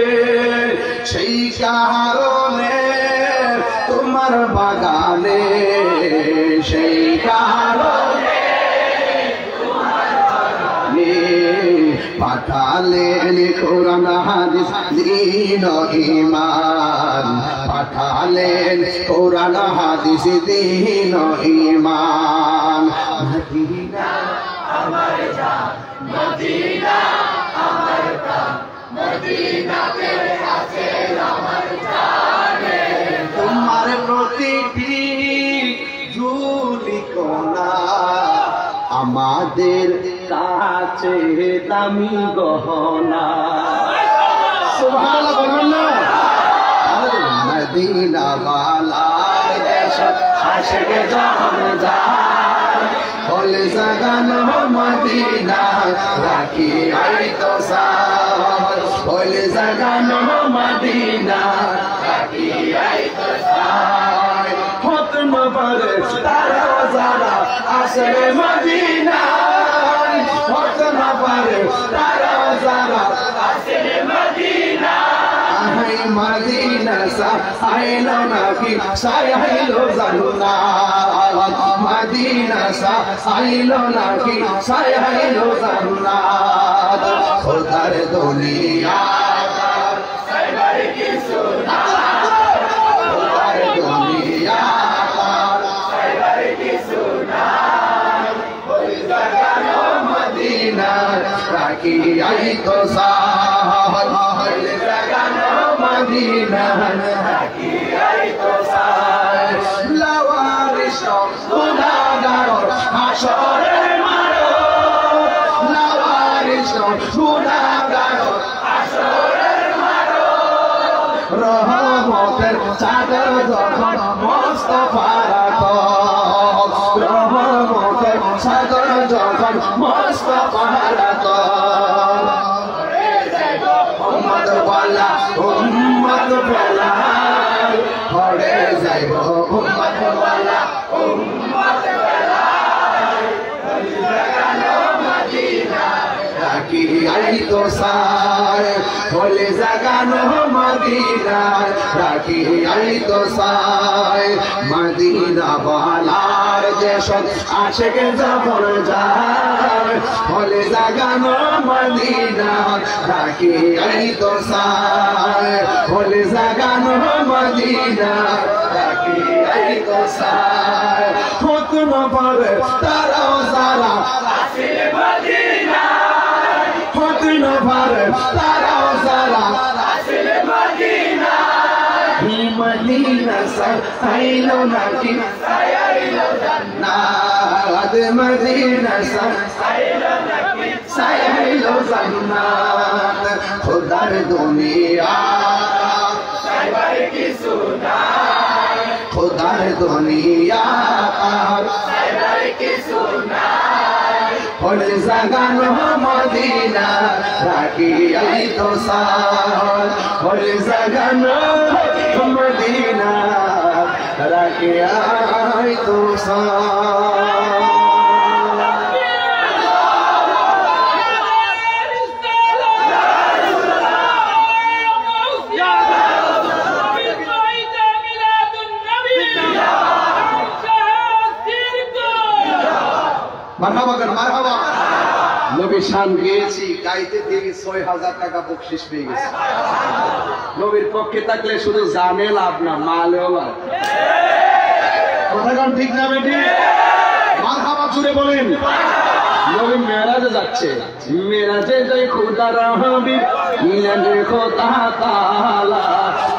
Speaker 2: সেই কারণে তোমার বাগানে, সেই কারণে তোমার বাগানে পাঠালেন কোরআন হাদিস দ্বীন ঈমান, পাঠালেন কোরআন হাদিস দ্বীন ঈমান। মদিনা আমার জান, মদিনা আমার প্রাণ, মদিনাতে আছে আমার জানে। তোমার প্রতিটি ঝুলিকোনা আমাদের কাছে দামি গহনা। সুবহানাল্লাহ বলুন না। মদিনা বালার দেশ আশিক জান জান, বলে জাগানো মদিনা রাখি আই তো সার, বলে জাগানো মদিনা রাখি আই তো সার। হতম পারে তারা যারা আসে মদিনা, হতম পারে তারা যারা আসে মদিনা। আই মদিনা সা আইলো নাকি সাইলো জান্না, মদিনা সা আইলো নাকি সাইলো জান্না। খোদার দুনিয়া সাইবার কি সুনা, খোদার দুনিয়া সাইবার কি সুনা। ওই জাগানো মদিনা রাখি আই তো সার, ওই জাগানো মদিনা রাখি আই তো সার। লাওয়ারিশ গুনাহগার হাসরের মারো, লাওয়ারিশ গুনাহগার হাসরের মারো। রহমতের চাদর যখন মুস্তাফার রাখো, রহমতের চাদর যখন মুস্তাফার সারাত উম্মত ওয়ালা উম্মত বেলাল পড়ে যাইব উম্মত ওয়ালা উম্মত বেলাল জাগানো মদিনা রাখি আই তো সায় বলে জাগানো মদিনা রাখি আই তো সায় মদিনা বালার যে সব আশেকে যখন যায় বলে জাগানো মদিনা রাখি আই তো সায় বলে জাগানো মদিনা রাখি আই তো সায় ফতুন পরে তারাও সারা আসিল মদিনা ফতুন পরে তারাও সারা আসিল মদিনা মদিনা সাইলো নাকি সাইলো জান্নাত মদিনা সাইলো নাকি সাইলো জান্নাত খোদার দুনিয়া সাইবার কি সুনা খোদার দুনিয়া সাইবার কি সুনা হলে জাগানো মদিনা রাখি আই তো সার হলে জাগানো মদিনা রাখি আই তো সার মারহাবা কর মারহাবা নবী শান গেয়েছি গাইতে দিয়ে ৬০০০ টাকা বকশিশ পেয়ে গেছে নবীর পক্ষে থাকলে শুধু জানে লাভ না মালেও লাভ কথা কোন ঠিক না বেটি মারহাবা জুড়ে বলেন নবী মেরাজে যাচ্ছে মেরাজে যাই খোদার হাবিব মিলানে খোদা তাআলা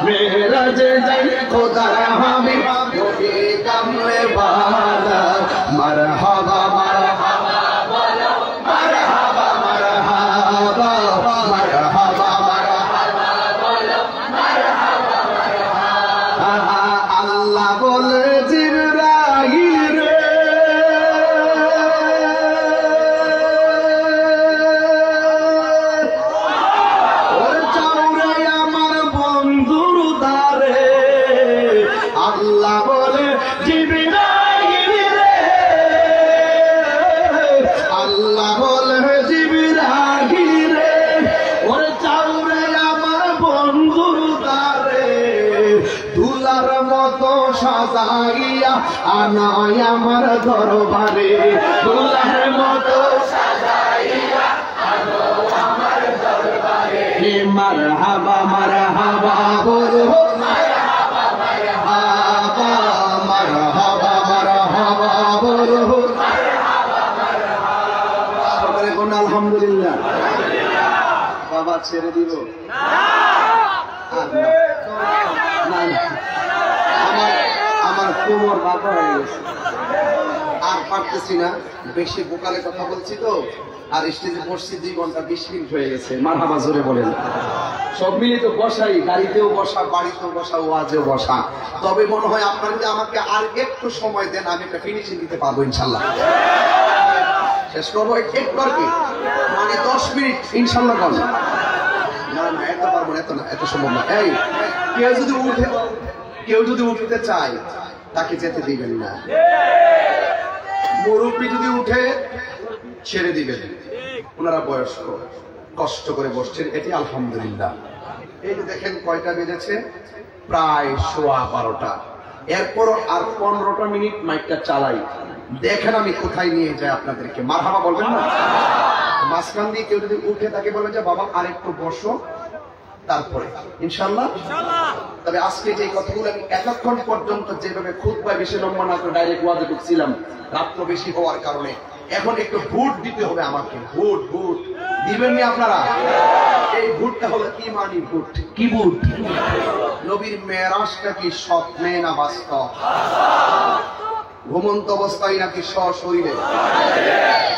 Speaker 2: মেরাজে যাই খোদার হাবিব নবী কামলে বালা মারহাবা মারহাবা বলো মারহাবা মারহাবা মারহাবা মারহাবা বলো মারহাবা মারহাবা আল্লাহ বলে জিবরাইল রে ওর চাউরে আমার বন্ধুর দারে আল্লাহ বলে জিবরাইল রে আল্লাহ বলে জিবরাইল রে ওর চাউরে আমার বন্ধুর দারে দুলার মতো সাজাইয়া আনাই আমার দরবারে দুলার মতো সাজাইয়া আনো আমার দরবারে মারহাবা মারহাবা বলো মারহাবা মারহাবা মারহাবা মারহাবা বলো মারহাবা মারহাবা সকলে কোন আলহামদুলিল্লাহ বাবা ছেড়ে দিব না আমার কোমর বাবা হয়ে গেছে আর পারতেছি না বেশি বোকালে কথা বলছি তো আর স্টেজে বসছি 2 ঘন্টা 20 মিনিট হয়ে গেছে মারহাবা জোরে বলেন সব মিলিয়ে তো বসাই গাড়িতেও বসা বাড়িতেও বসা ওয়াজেও বসা তবে মনে হয় আপনারা যদি আমাকে আর একটু সময় দেন আমি একটা ফিনিশিং দিতে পারবো ইনশাল্লাহ শেষ করবো একটু আর কি মানে 10 মিনিট ইনশাল্লাহ কর না না এত পারবো না এত সম্ভব না এই কেউ যদি উঠতে চায় তাকে যেতে দিবেন না মুরব্বী যদি উঠে ছেড়ে দিবেন ওনারা বয়স্ক কষ্ট করে বসছেন এটি আলহামদুলিল্লাহ এই যে দেখেন কয়টা বেজেছে প্রায় 12:15 এরপর আর 15টা মিনিট মাইকটা চালাই দেখেন আমি কোথায় নিয়ে যাই আপনাদেরকে মারহাবা বলবেন না মাঝখান দিয়ে কেউ যদি উঠে তাকে বলবেন যে বাবা আরেকটু বসো তারপরে ইনশাআল্লাহ তবে আজকে যে কথাগুলো আমি এতক্ষণ পর্যন্ত যেভাবে খুতবা বেশি লম্বা না করে ডাইরেক্ট ওয়াজে ঢুকছিলাম রাত্র বেশি হওয়ার কারণে এখন একটু ভোট দিতে হবে আমাকে ভোট দিবেন নি আপনারা এই ভোটটা হলো ইমানি ভোট কি ভোট নবীর মেরাজটা কি স্বপ্নে না বাস্তব ঘুমন্ত অবস্থায় নাকি সশরীরে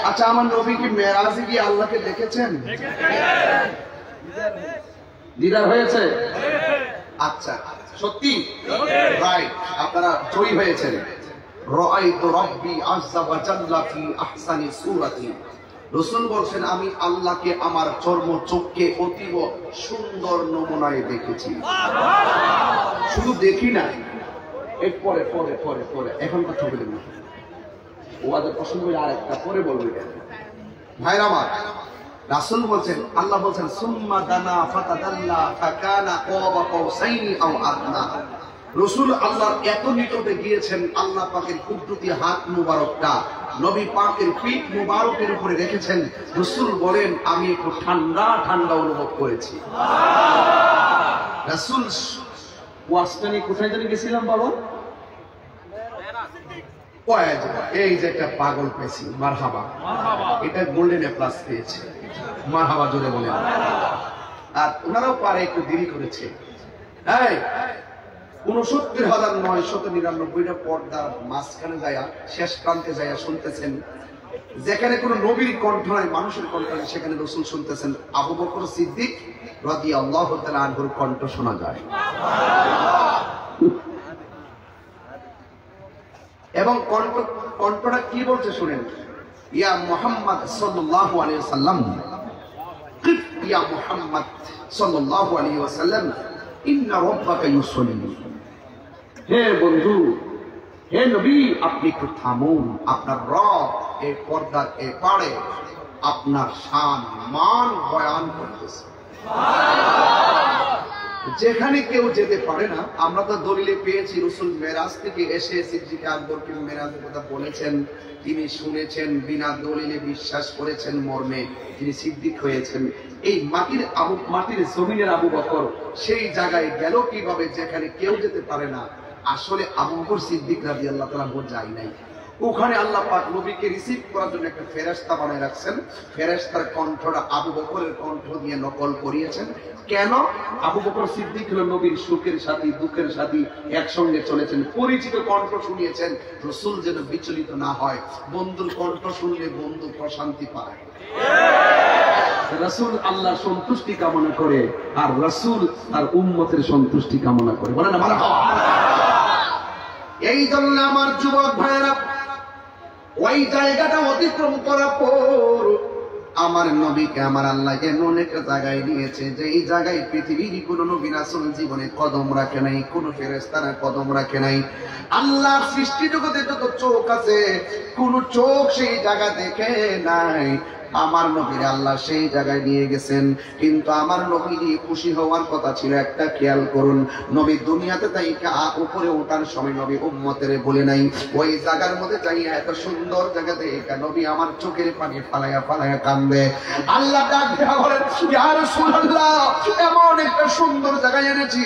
Speaker 2: আচ্ছা আমার নবী কি মেরাজে গিয়ে আল্লাহকে দেখেছেন দিদার হয়েছে আচ্ছা সত্যি রাইট আপনারা জয়ী হয়েছেন রাআইতু রাব্বি আযজা ওয়া জাল্লা ফি আহসানি সূরাতি রাসূল বলছেন আমি আল্লাহকে আমার চর্ম চোখকে অতীব সুন্দর নমুনায় দেখেছি। শুধু দেখি না, এর পরে পরে পরে পরে এখন কথা বলি না, ওদের পছন্দ হলে আরেকটা পরে বলবে। ভাইরা আমার, রাসূল বলছেন, আল্লাহ বলছেন সুম্মা দানা ফাতাদাল্লা ফাকানা কাবা কাউসাইনি আও আদনা। রাসূল আল্লাহর এত নিকটে গিয়েছেন, আল্লাহ পাকের কুদরতি হাত মুবারকটা নবী পাকের পিঠ মুবারকের উপরে রেখেছেন। রাসূল বলেন আমি একটু ঠান্ডা ঠান্ডা অনুভব করেছি। রাসূল ওয়াসটানি কোথায় জানি গেছিলাম বাবা, এই যে একটা পাগল পেয়েছি, মারহাবা, এটা গোল্ডেন এ প্লাস পেয়েছে, মারহাবা জোরে বলেন। আর ওনারাও পারে একটু দেরি করেছে। ৬৯,৯৯৯টা পর্দার মাঝখানে যায়া শেষ প্রান্তে যায়া শুনতেছেন, যেখানে কোন নবীর কণ্ঠ নয়, মানুষের কণ্ঠ নয়, সেখানে রাসূল শুনতেছেন আবু বকর সিদ্দিক রাদিয়াল্লাহু তাআলা আনহুর কণ্ঠ শোনা যায়। এবং কণ্ঠটা কি বলছে শুনেন, ইয়া মুহাম্মদ সাল্লাল্লাহু আলাইহি ওয়াসাল্লাম, ইয়া মুহাম্মদ সাল্লাল্লাহু আলাইহি ওয়াসাল্লাম, ইন্না রাব্বাকা ইউসাল্লি। হে বন্ধু, হে নবী, আপনি একটু থামুন, আপনার রব এই পর্দার এপারে আপনার শান মান বয়ান করতেছে। যেখানে কেউ যেতে পারে না, আমরা তো দলিলে পেয়েছি রাসূল মেরাজ থেকে এসে সিদ্দিক আকবরকে মেরাজের কথা বলেছেন, তিনি শুনেছেন, বিনা দলিলে বিশ্বাস করেছেন, মর্মে তিনি সিদ্দিক হয়েছেন। এই মাটির জমিনের আবু বকর সেই জায়গায় গেল কিভাবে যেখানে কেউ যেতে পারে না? আসলে আবু বকর সিদ্দিক রাদিয়াল্লাহু তাআলা যায় নাই, ওখানে আল্লাহ পাক নবীকে রিসিভ করার জন্য একটা ফেরেশতা বানায় রাখছেন। ফেরেশতার কণ্ঠটা আবু বকরের কণ্ঠ দিয়ে নকল করিয়েছেন। কেন? আবু বকর সিদ্দিক হলো নবীর সুখের সাথী দুঃখের সাথী, একসঙ্গে চলেছেন, পরিচিত কণ্ঠ শুনিয়েছেন, রাসূল যেন বিচলিত না হয়। বন্ধুর কণ্ঠ শুনলে বন্ধু প্রশান্তি পায়। রাসূল আল্লাহর সন্তুষ্টি কামনা করে, আর রাসূল তার উম্মতের সন্তুষ্টি কামনা করে। বলেন না মারহাবা। এই জন্য আমার যুবক ভাইরা, ওই জায়গাটা অতিক্রম করার পর আমার নবীকে আমার আল্লাহকে এমন একটা জায়গায় নিয়েছে, যে এই জায়গায় পৃথিবীর কোন নবী রাসূল জীবনে কদম রাখে নাই, কোন ফেরেশতারা কদম রাখে নাই। আল্লাহর সৃষ্টি জগতে যত চোখ আছে, কোন চোখ সেই জায়গা দেখে নাই। আমার নবীর আল্লাহ সেই জায়গায় নিয়ে গেছেন। কিন্তু আমার নবী খুশি হওয়ার কথা ছিল একটা, খেয়াল করুন, নবী দুনিয়াতে তাই উপরে ওঠার সময় নবী উম্মতের বলে নাই ওই জায়গার মধ্যে যাই এত সুন্দর জায়গা দেখে নবী আমার চোখের পানি ফালাইয়া ফালাইয়া কান্দে। আল্লাহ ডাক দেয়া বলেন, ইয়া রাসূলুল্লাহ, এমন একটা সুন্দর জায়গায় এনেছি,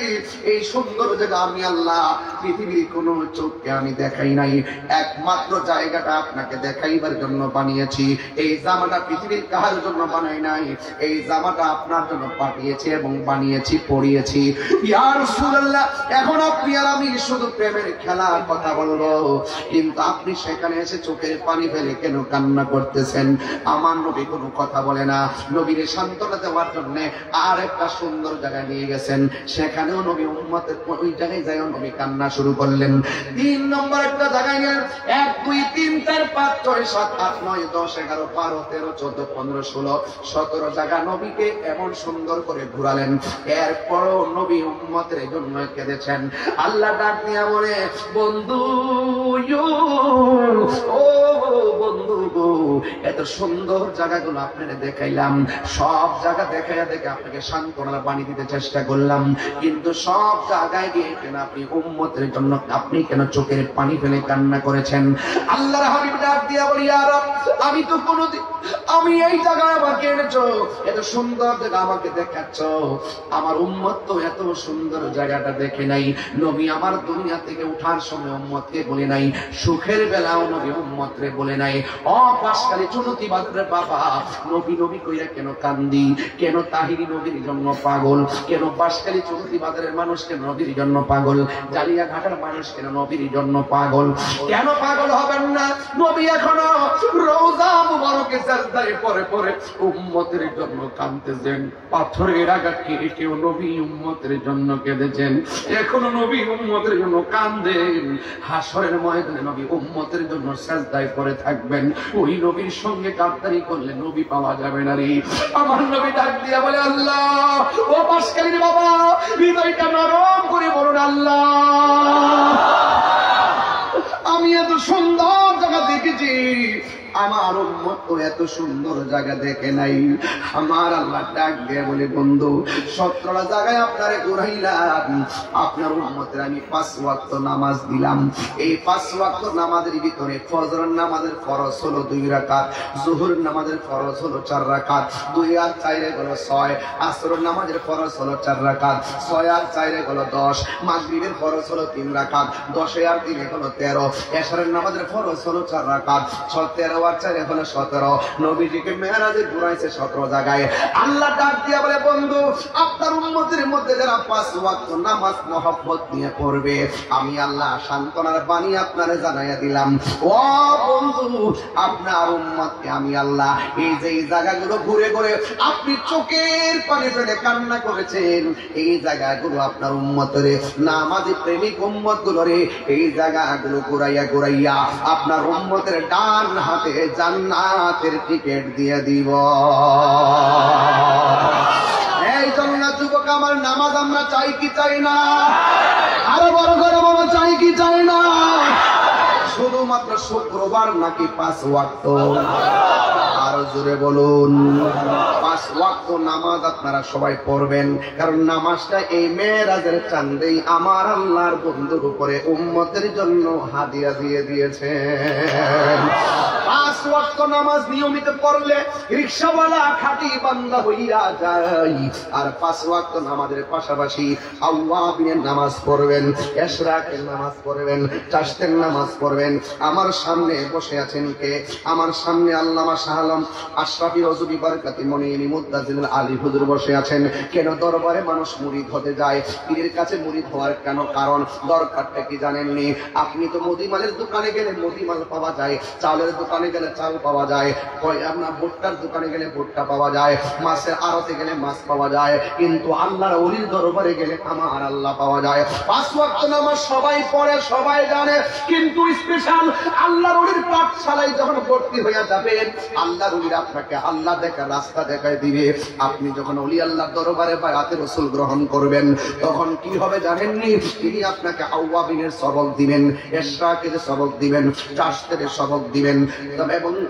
Speaker 2: এই সুন্দর জায়গা আমি আল্লাহ পৃথিবীর কোন চোখকে আমি দেখাই নাই, একমাত্র জায়গাটা আপনাকে দেখাইবার জন্য বানিয়েছি। এই জামাটা পৃথিবীর কাহার জন্য বানাই নাই, এই জামাটা আপনার জন্য পাঠিয়েছি এবং বানিয়েছি, পরিয়েছি। ইয়া রাসূলুল্লাহ, এখন আপনি আর আমি শুধু প্রেমের খেলার কথা বলবো, কিন্তু আপনি সেখানে এসে চোখের পানি ফেলে কেন কান্না করতেছেন? আমার নবী কোনো কথা বলে না। নবীর সান্ত্বনা দেওয়ার জন্য আর একটা সুন্দর জায়গায় নিয়ে গেছেন, সেখানেও নবী উম্মতের ওই জায়গায় যায় নবী কান্না শুরু করলেন। 3 নম্বর একটা জায়গায় নিয়ে 1 2 3 4 5 6 7 8 9 10 11 12 13 14 15 16 17 জায়গা নবীকে এমন সুন্দর করে ঘুরালেন। এরপরও নবী উম্মতের জন্য কেঁদেছেন। আল্লাহ ডাক দিয়া বলে, বন্ধু ও বন্ধু গো, এত সুন্দর জায়গাগুলো আপনাকে দেখাইলাম, সব জায়গা দেখাইয়া দেখে আপনাকে সান্ত্বনার বাণী দিতে চেষ্টা করলাম, কিন্তু সব জায়গায় গিয়ে কেন আপনি উম্মতের জন্য আপনি কেন চোখের পানি ফেলে কান্না করেছেন? আল্লাহর হাবিব ডাক দিয়া বলি, ইয়া রব, আমি তো কোনোদিন আমি এই জায়গায় আমাকে এনেছো, এত সুন্দর জায়গা আমাকে দেখাচ্ছ, আমার উম্মত তো এত সুন্দর জায়গাটা দেখে নাই। নবী আমার দুনিয়া থেকে উঠার সময় উম্মতকে বলে নাই, সুখের বেলাও নবী উম্মতরে বলে নাই। পাশকালী চুনতি বাদরের বাবা, নবী নবী কইরা কেন কান্দি? কেন তাহিরি নবীর জন্য পাগল? কেন পাশকালী চুনতি বাদরের মানুষ কেন নবীর জন্য পাগল? জালিয়া ঘাটার মানুষ কেন নবীর জন্য পাগল? কেন পাগল হবেন না? নবী এখনো রওজা মুবারকে সাজদায় পরে পরে উম্মতের জন্য কাঁদতেছেন। পাথরের আঘাত খেয়ে কেউ নবী উম্মতের জন্য কেঁদেছেন, এখনো নবী উম্মতের জন্য কাঁদেন। হাসরের ময়দানে নবী উম্মতের জন্য সাজদায় পড়ে থাকবেন।
Speaker 1: ওই নবীর সঙ্গে গাদ্দারি করলে নবী পাওয়া যাবে না রে। আমার নবী ডাক দিয়া বলে, আল্লাহ ও পাশকারীর বাবা, হৃদয়টা নরম করে বলুন, আল্লাহ আমি এত সুন্দর জায়গা দেখেছি, আমার উম্মত তো এত সুন্দর জায়গা দেখে নাই। আমার আল্লাহ ডাক দিয়ে বলে, বন্ধু 17টা জায়গায় আপনারে ঘুরাইলাম, আপনার উম্মতের আমি 5 ওয়াক্ত নামাজ দিলাম। এই 5 ওয়াক্ত নামাজের ভিতরে ফজরের নামাজের ফরজ হলো 2 রাকাত, যোহরের নামাজের ফরজ হলো 4 রাকাত, 2 আর 4 হলো 6, আসরের নামাজের ফরজ হলো 4 রাকাত, 6 আর 4 হলো 10, মাগরিবের ফরজ হলো 3 রাকাত, 10 আর 3 হলো 13, এশারের নামাজের ফরজ হলো 4 রাকাত, 13 আর 4 হলো 17। নবীজিকে মেরাজে ঘুরাইছে 17 জায়গায়। আল্লাহ ডাক দিয়া বলে, বন্ধু আপনার উম্মতের মধ্যে যারা 5 ওয়াক্ত নামাজ মহব্বত নিয়ে পড়বে, আমি আল্লাহ সান্তনার বাণী আপনারে জানাইয়া দিলাম। ও বন্ধু, আপনার উম্মতকে আমি আল্লাহ এই যে এই জায়গাগুলো ঘুরে ঘুরে আপনি চোখের পানি ফেলে কান্না করেছেন, এই জায়গাগুলো আপনার উম্মতের নামাজি প্রেমিক উম্মত গুলো রে, এই জায়গাগুলো ঘুরাইয়া ঘুরাইয়া আপনার উম্মতের ডান হাতে জান্নাতের টিকিট দিয়ে দিব। এই জন্য যুবক আমার, নামাজ আমরা চাই কি চাই না? আরো বড় করে বলো, চাই কি চাই না? শুধুমাত্র শুক্রবার নাকি 5 ওয়াক্ত? আরো জোরে বলুন। 5 ওয়াক্ত নামাজ আপনারা সবাই পড়বেন, কারণ নামাজটা এই মেরাজের চাঁদেই আমার আল্লাহর বন্ধুর উপরে উম্মতের জন্য হাদিয়া দিয়ে দিয়েছেন। 5 ওয়াক্ত নামাজ নিয়মিত পড়লে রিকশাওয়ালা খাঁটি বান্দা হইয়া যায়। আর 5 ওয়াক্ত নামাজের পাশাপাশি আওয়াবিনের নামাজ পড়বেন, ইশরাকের নামাজ পড়বেন, চাশতের নামাজ পড়বেন। আমার সামনে বসে আছেন কে? আমার সামনে আল্লামা শাহ আলম আশরাফি রজবি বরকতি মনির মুদ্দাজিল আলী হুজুর বসে আছেন। কেন দরবারে মানুষ মুরিদ হতে যায়? পীরের কাছে মুরিদ হওয়ার কেন কারণ? দরকারটা কি জানেননি? আপনি তো মুদিমালের দোকানে গেলে মুদিমাল পাওয়া যায়, চালের দোকানে গেলে চাল পাওয়া যায়, আপনার ভুট্টার দোকানে গেলে ভুট্টা পাওয়া যায়, মাছের আড়তে গেলে মাছ পাওয়া যায়, কিন্তু আল্লাহর ওলির দরবারে গেলে আমার আল্লাহ পাওয়া যায়। 5 ওয়াক্ত নামাজ সবাই পড়ে, সবাই জানে, কিন্তু স্পেশাল আল্লাহর ওলির পাঠশালায় যখন ভর্তি হয়ে যাবেন, আল্লাহর ওলির আপনাকে আল্লাহ দেখা রাস্তা দেখায় দিবে। আপনি যখন ওলি আল্লাহর দরবারে বায়াতে রাসূল গ্রহণ করবেন, তখন কি হবে জানেননি? তিনি আপনাকে আওয়াবিনের সবক দিবেন, ইশরাকের সবক দিবেন, চাশতের সবক দিবেন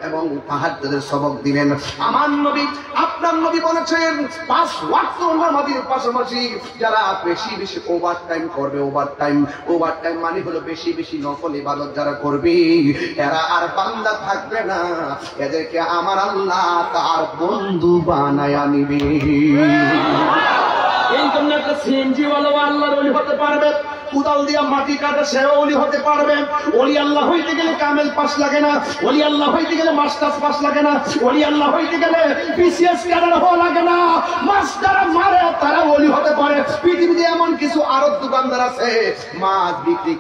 Speaker 1: এবং তাহাজ্জুদের সবক দিবেন। আমার নবী, আপনার নবী বলেছেন 5 ওয়াক্ত নামাজের পাশাপাশি যারা বেশি বেশি ওভারটাইম করবে, ওভারটাইম মানে হলো বেশি বেশি নফল ইবাদত যারা করবে, এরা আর বান্দা থাকবে না, এদেরকে আমার আল্লাহ তার বন্ধু বানায়া নিবে। এই জন্য একটা সিএনজি ওয়ালা আল্লাহর ওলি হতে পারবে, কুদাল দিয়া মাটি কাটে সেও ওলি হতে পারবে। ওলি আল্লাহ হইতে গেলে কামেল পাস লাগে না, ওলি আল্লাহ হইতে গেলে মাস্টার্স পাস লাগে না, ওলি আল্লাহ হইতে গেলে বিসিএস ক্যাডার হওয়া লাগে না। মাস্টার মারে তারা ওলি হতে পারে। পৃথিবীতে এমন কিছু আরব দোকানদার আছে, মাছ বিক্রি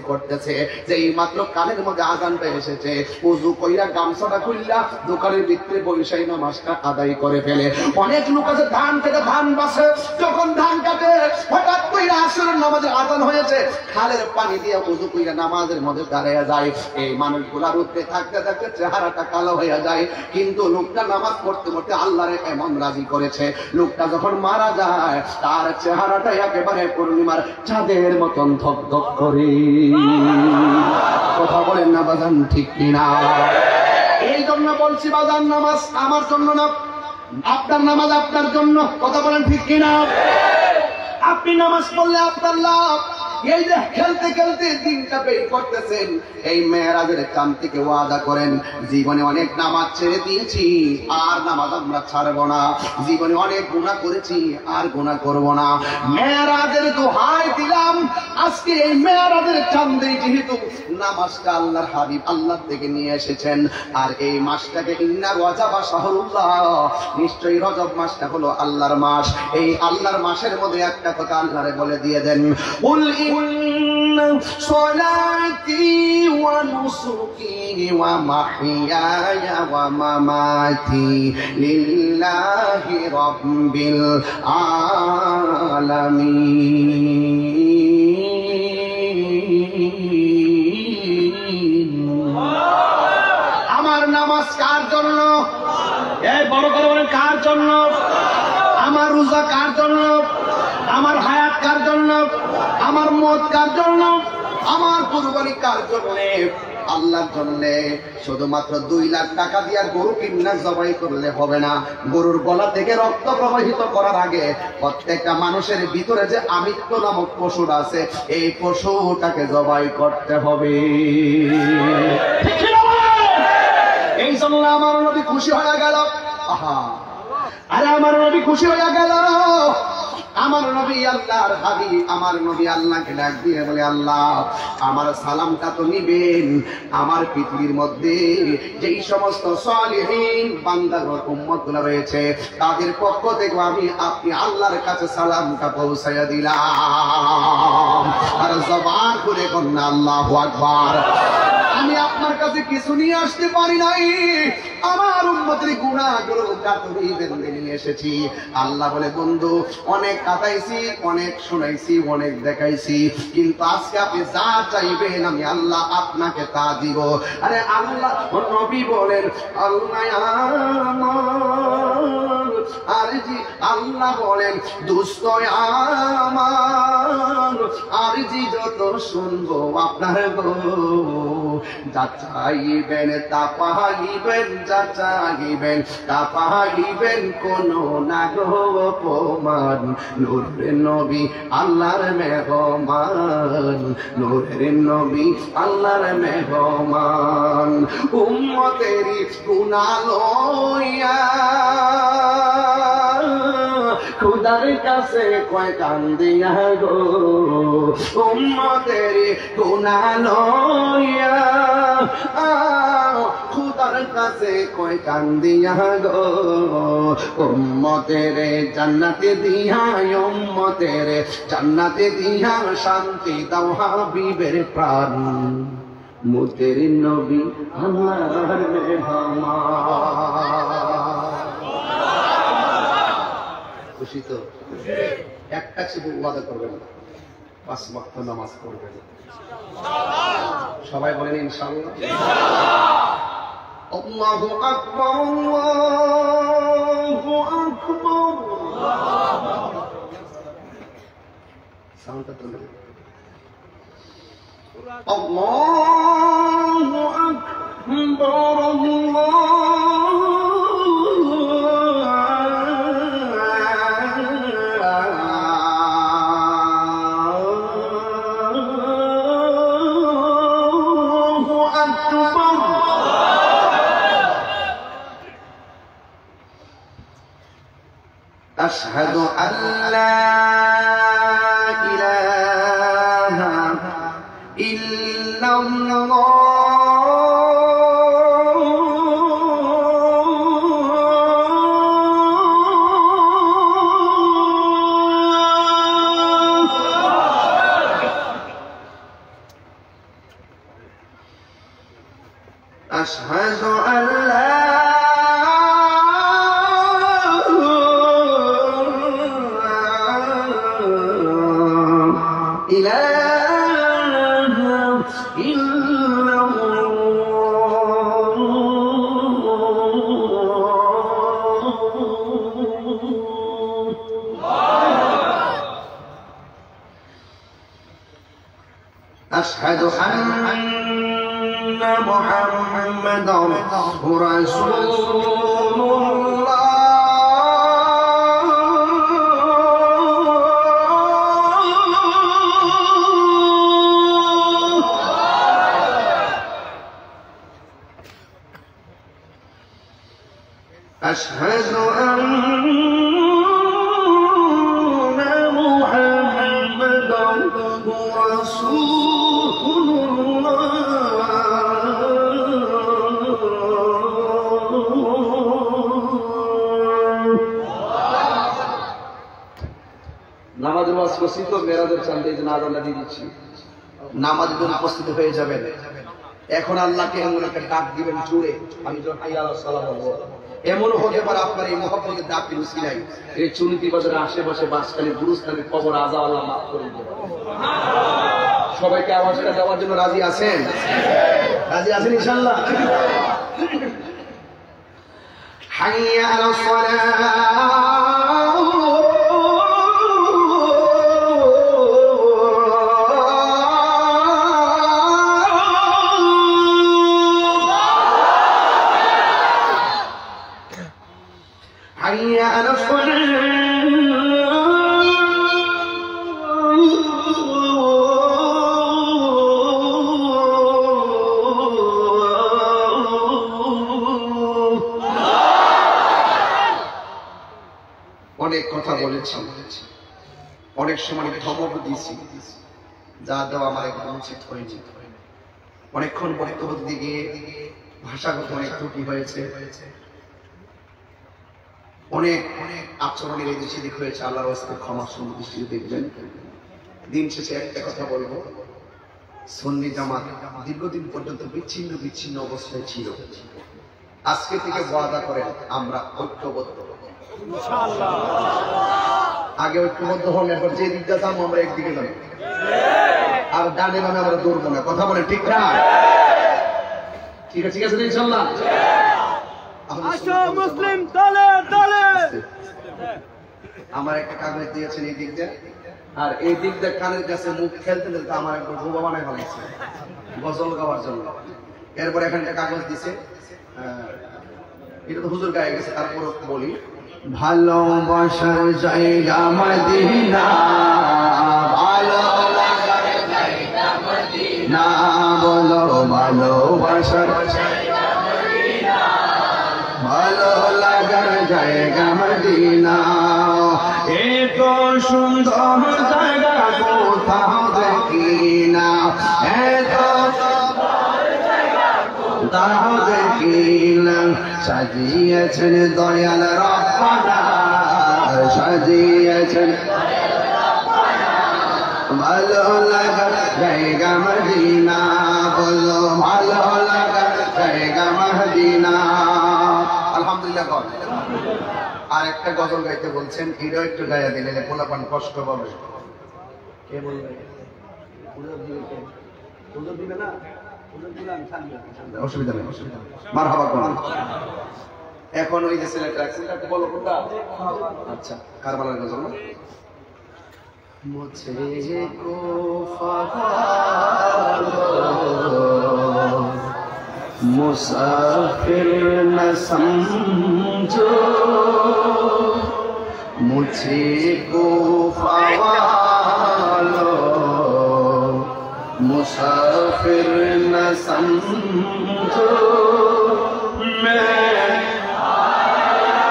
Speaker 1: করতেছে যেই মাত্র কানের মধ্যে আজানটা এসেছে, ওযু কইরা গামছাটা খুললা দোকানের ভিতরে বৈশাই নামাজটা আদায় করে ফেলে। অনেক লোক আছে ধান থেকে ধান বাসে, যখন ধান কাটে হঠাৎ কইরা আসরের নামাজের আজান হয়েছে, খালের পানি দিয়ে ওযু কইরা নামাজের মধ্যে দাঁড়ায়া যায়। এই মানুষগুলার উঠতে থাকতে থাকতে চেহারাটা কালো হয়ে যায়, কিন্তু লোকটা নামাজ পড়তে পড়তে আল্লাহরে এমন রাজি করেছে, লোকটা যখন মারা যায় তার চেহারাটা একেবারে পূর্ণিমার চাঁদের মতন ধকধক করে। কথা বলেন না বাজান, ঠিক কিনা? এই জন্য বলছি বাজান, নামাজ আমার জন্য না, আপনার নামাজ আপনার জন্য। কথা বলেন ঠিক কিনা? আপনি নামাজ পড়লে আপনার লাভ। এই যে খেলতে খেলতে দিনটা বের করতেছেন, এই মেরাজের চাঁদ থেকে ওয়াদা করেন, জীবনে অনেক নামাজ ছেড়ে দিয়েছি, আর নামাজ আমরা ছাড়বো না। জীবনে অনেক গুনাহ করেছি, আর গুনাহ করব না। মেরাজের দোহাই দিলাম, আজকে এই মেরাজের চাঁদে যেহেতু নামাজটা আল্লাহর হাবিব আল্লাহ থেকে নিয়ে এসেছেন, আর এই মাসটাকে ইন্না রজবা শাহরুল্লাহ, নিশ্চয়ই রজব মাসটা হলো আল্লাহর মাস। এই আল্লাহর মাসের মধ্যে একটা কথা আল্লাহরে বলে দিয়ে দেন, صلاتي ونسكي ومحياي ومماتي لله رب العالمين। আমার
Speaker 3: কার জন্য? আমার রোজা কার জন্য? আমার হায়াত কার জন্য? আমার মত কার জন্য?
Speaker 2: আমার কুরবানি কার জন্য? আল্লাহর জন্য। শুধুমাত্র 2 লাখ টাকা দিয়ে গরু কিনা জবাই করলে হবে না। গরুর গলা থেকে রক্ত প্রবাহিত করার আগে প্রত্যেকটা মানুষের ভিতরে যে আমিত্ব নামক পশুটা আছে, এই পশুটাকে জবাই করতে হবে।
Speaker 3: এই জন্য আমার নবী খুশি হয়ে গেল।
Speaker 2: আহা,
Speaker 3: আরে আমার নবী খুশি হয়ে গেল।
Speaker 2: আমার নবী আল্লাহর হাবিব, আমার নবী আল্লাহকে ডাক দিয়ে বলে, আল্লাহ আমার সালামটা তো নিবেন। আমার পৃথিবীর মধ্যে যেই সমস্ত সালিহিন বান্দাগণ উম্মতগুলো রয়েছে, তাদের পক্ষ থেকে আপনি আল্লাহর কাছে সালামটা পৌঁছাইয়া দিলাম। আর জবান করে কন্যা আল্লাহু আকবার। আমি আপনার কাছে কিছু নিয়ে আসতে পারি নাই, আমার উম্মতের গুনাহগুলো কাতরি বেঁধে নিয়ে এসেছি। আল্লাহ বলে, বন্ধু অনেক কাটাইছি, অনেক শুনাইছি, অনেক দেখাইছি, কিন্তু আজকে আপনি যা চাইবেন আমি আল্লাহ আপনাকে তা দিব। আরে আল্লাহ নবী বলেন, আল্লাহ বলেন, দুষ্ট আমার আরজি যত শুনবো আপনার গো, যা চাইবেন তা পাইবেন, যা চাইবেন তা পাইবেন, কোন না গো অপমান। নূরের নবী আল্লাহর মেহমান, নূরের নবী আল্লাহর মেহমান। উম্মতেরই গুনাহ লইয়া খুদার কাছে কয় কান্দিয়া গো, উম্মতের গুনাহ লইয়া খুদার কাছে কয় কান্দিয়া গো, উম্মতের জান্নাতে দিয়া, উম্মতের জান্নাতে দিয়া শান্তি দাও হাবিবের প্রাণ। মুতের নবী আল্লাহর মেহমান। খুশি তো? একটা শুধু ওয়াদা করবেন, 5 ওয়াক্ত নামাজ পড়বেন। সবাই বলেন ইনশাআল্লাহ। আল্লাহু আকবার, আল্লাহু আকবার। সাউন্ডটা তুলে দিন। আল্লাহু আকবার, أشهد أن لا إله إلا الله أشهد أن لا أشهد أن محمدا رسول الله أشهد أن محمدا رسول নামাজের ওয়াজ করছি তো, মেরাজের চান্দে এই জন্য আদাল্লা দিয়ে দিচ্ছি। নামাজের জন্য উপস্থিত হয়ে যাবেন। এখন আল্লাহকে এমন একটা ডাক দিবেন জুড়ে, আমি যখন হাইয়া আলাস সালাম বলবো, এমন হতে পারে আপনার এই মহব্বতের ডাক উসিলাই এই চুনিতি বাজারের আশেপাশে বাসখালী গুরুস্থানের কবর আজা আল্লাহ মাফ করে দিতে পারে। সবাইকে আওয়াজটা দেওয়ার জন্য রাজি আছেন? রাজি আছেন ইনশাআল্লাহ? حي على الصلاة حي على অনেক কথা বলেছি, অনেক সময় ধমক দিয়েছি, যা দেওয়া আমার একদম উচিত হয়নি। অনেকক্ষণ বক্তব্য দিতে গিয়ে ভাষাগত অনেক ত্রুটি হয়েছে, অনেক আচরণের এদিক সেদিক হয়েছে। আল্লাহর রাস্তায় ক্ষমা সুদৃষ্টিতে দেখবেন। দিন শেষে একটা কথা বলবো, সুন্নি জামাত দীর্ঘদিন পর্যন্ত বিচ্ছিন্ন বিচ্ছিন্ন অবস্থায় ছিল। আজকে থেকে ওয়াদা করেন আমরা ঐক্যবদ্ধ। আগে ঐক্যবদ্ধ হন, এরপর যে দিক যেতাম আমরা একদিকে যাবো, আর ডানে বামে আমরা দৌড়বো না। কথা বলে ঠিক না? ঠিক আছে, ঠিক আছে ইনশাআল্লাহ।
Speaker 4: মুসলিম দলে দলে
Speaker 2: আমার একটা কাগজ দিয়েছেন এই দিক দিয়ে, আর এই দিক দিয়ে কানের কাছে মুখ খেলতে খেলতে আমার একটা বোবা বানায় ফেলাইছে গজল গাওয়ার জন্য। এরপর এখানে একটা কাগজ দিছে, এটা তো হুজুর গায়ে গেছে, তারপর বলি ভালোবাসার জায়গা মদিনা, ভালো লাগার জায়গা মদিনা, বলো ভালোবাসার জায়গা মদিনা, ভালো লাগার জায়গা মদিনা। এত সুন্দর জায়গা কোথাও দেখি না, এত তাও দেখিলাম। সাজিয়েছেন দয়াল রব্বানা, সাজিয়েছেন ভালো লাগার জায়গা মদিনা, বলো ভালো লাগার জায়গা মদিনা। আলহামদুলিল্লাহ। আর একটা গজল গাইতে বলছেন, এটাও একটু গাইয়া দিলে পোলাপান কষ্ট পাবে। কে বলবে? দিবে না? অসুবিধা নেই, অসুবিধা নেই। মারহাবা করুন। এখন ওই যে ছেলেটা বলো কোনটা? আচ্ছা, কারবালার গজল না? মুঝে কো মুসাফির না সমঝো, মুঝে কো ফাওয়ালো मुसाफिर न समझो, मैं आया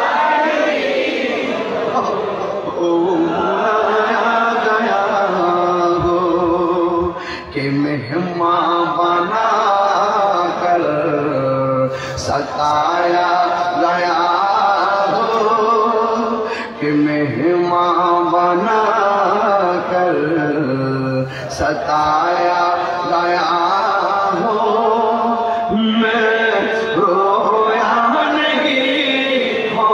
Speaker 2: गया हो कि मेहमान बना कर सताया गया हो, कि मेहमान बना कर सताया गया हो। मैं रोया नहीं हो,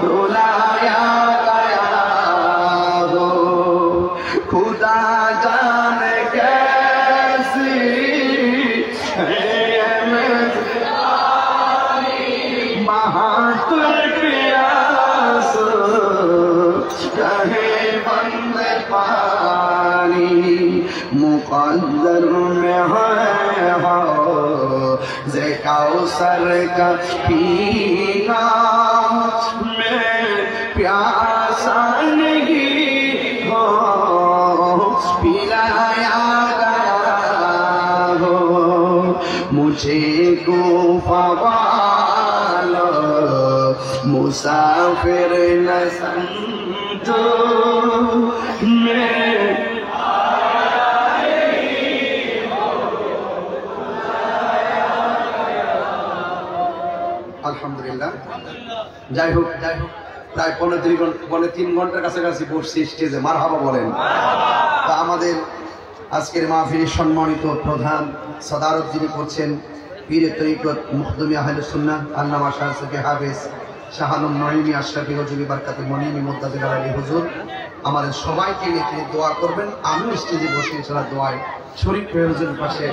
Speaker 2: रुलाया गया हो। खुदा जाने कैसी बहादुर प्यास कहे बंद पानी, मुकद्दर में है हो जे कौसर का पीना। मैं प्यासा नहीं हो, पिलाया गया हो। मुझे गुफा वालो मुसाफिर न समझो, मैं আলহামদুলিল্লাহ। যাই হোক প্রায় 3 ঘন্টার কাছাকাছি বসছি স্টেজে। মারহাবা বলেন। তা আমাদের আজকের মাহফিলের সম্মানিত প্রধান সদারত যিনি করছেন, পীরে তরিকত মুখদুমি আহলে সুন্নাহ আল্লামা শাহ সুফি হাফেজ শাহানুম নঈমি আশরাফি হুজুরি বারকাতুল মনিমি মুত্তাজিল আলী হুজুর, আমাদের সবাইকে নিয়ে দোয়া করবেন। আমি স্টেজে বসে ইনশাআল্লাহ দোয়ায় শরীক হয়ে হুজুরের পাশে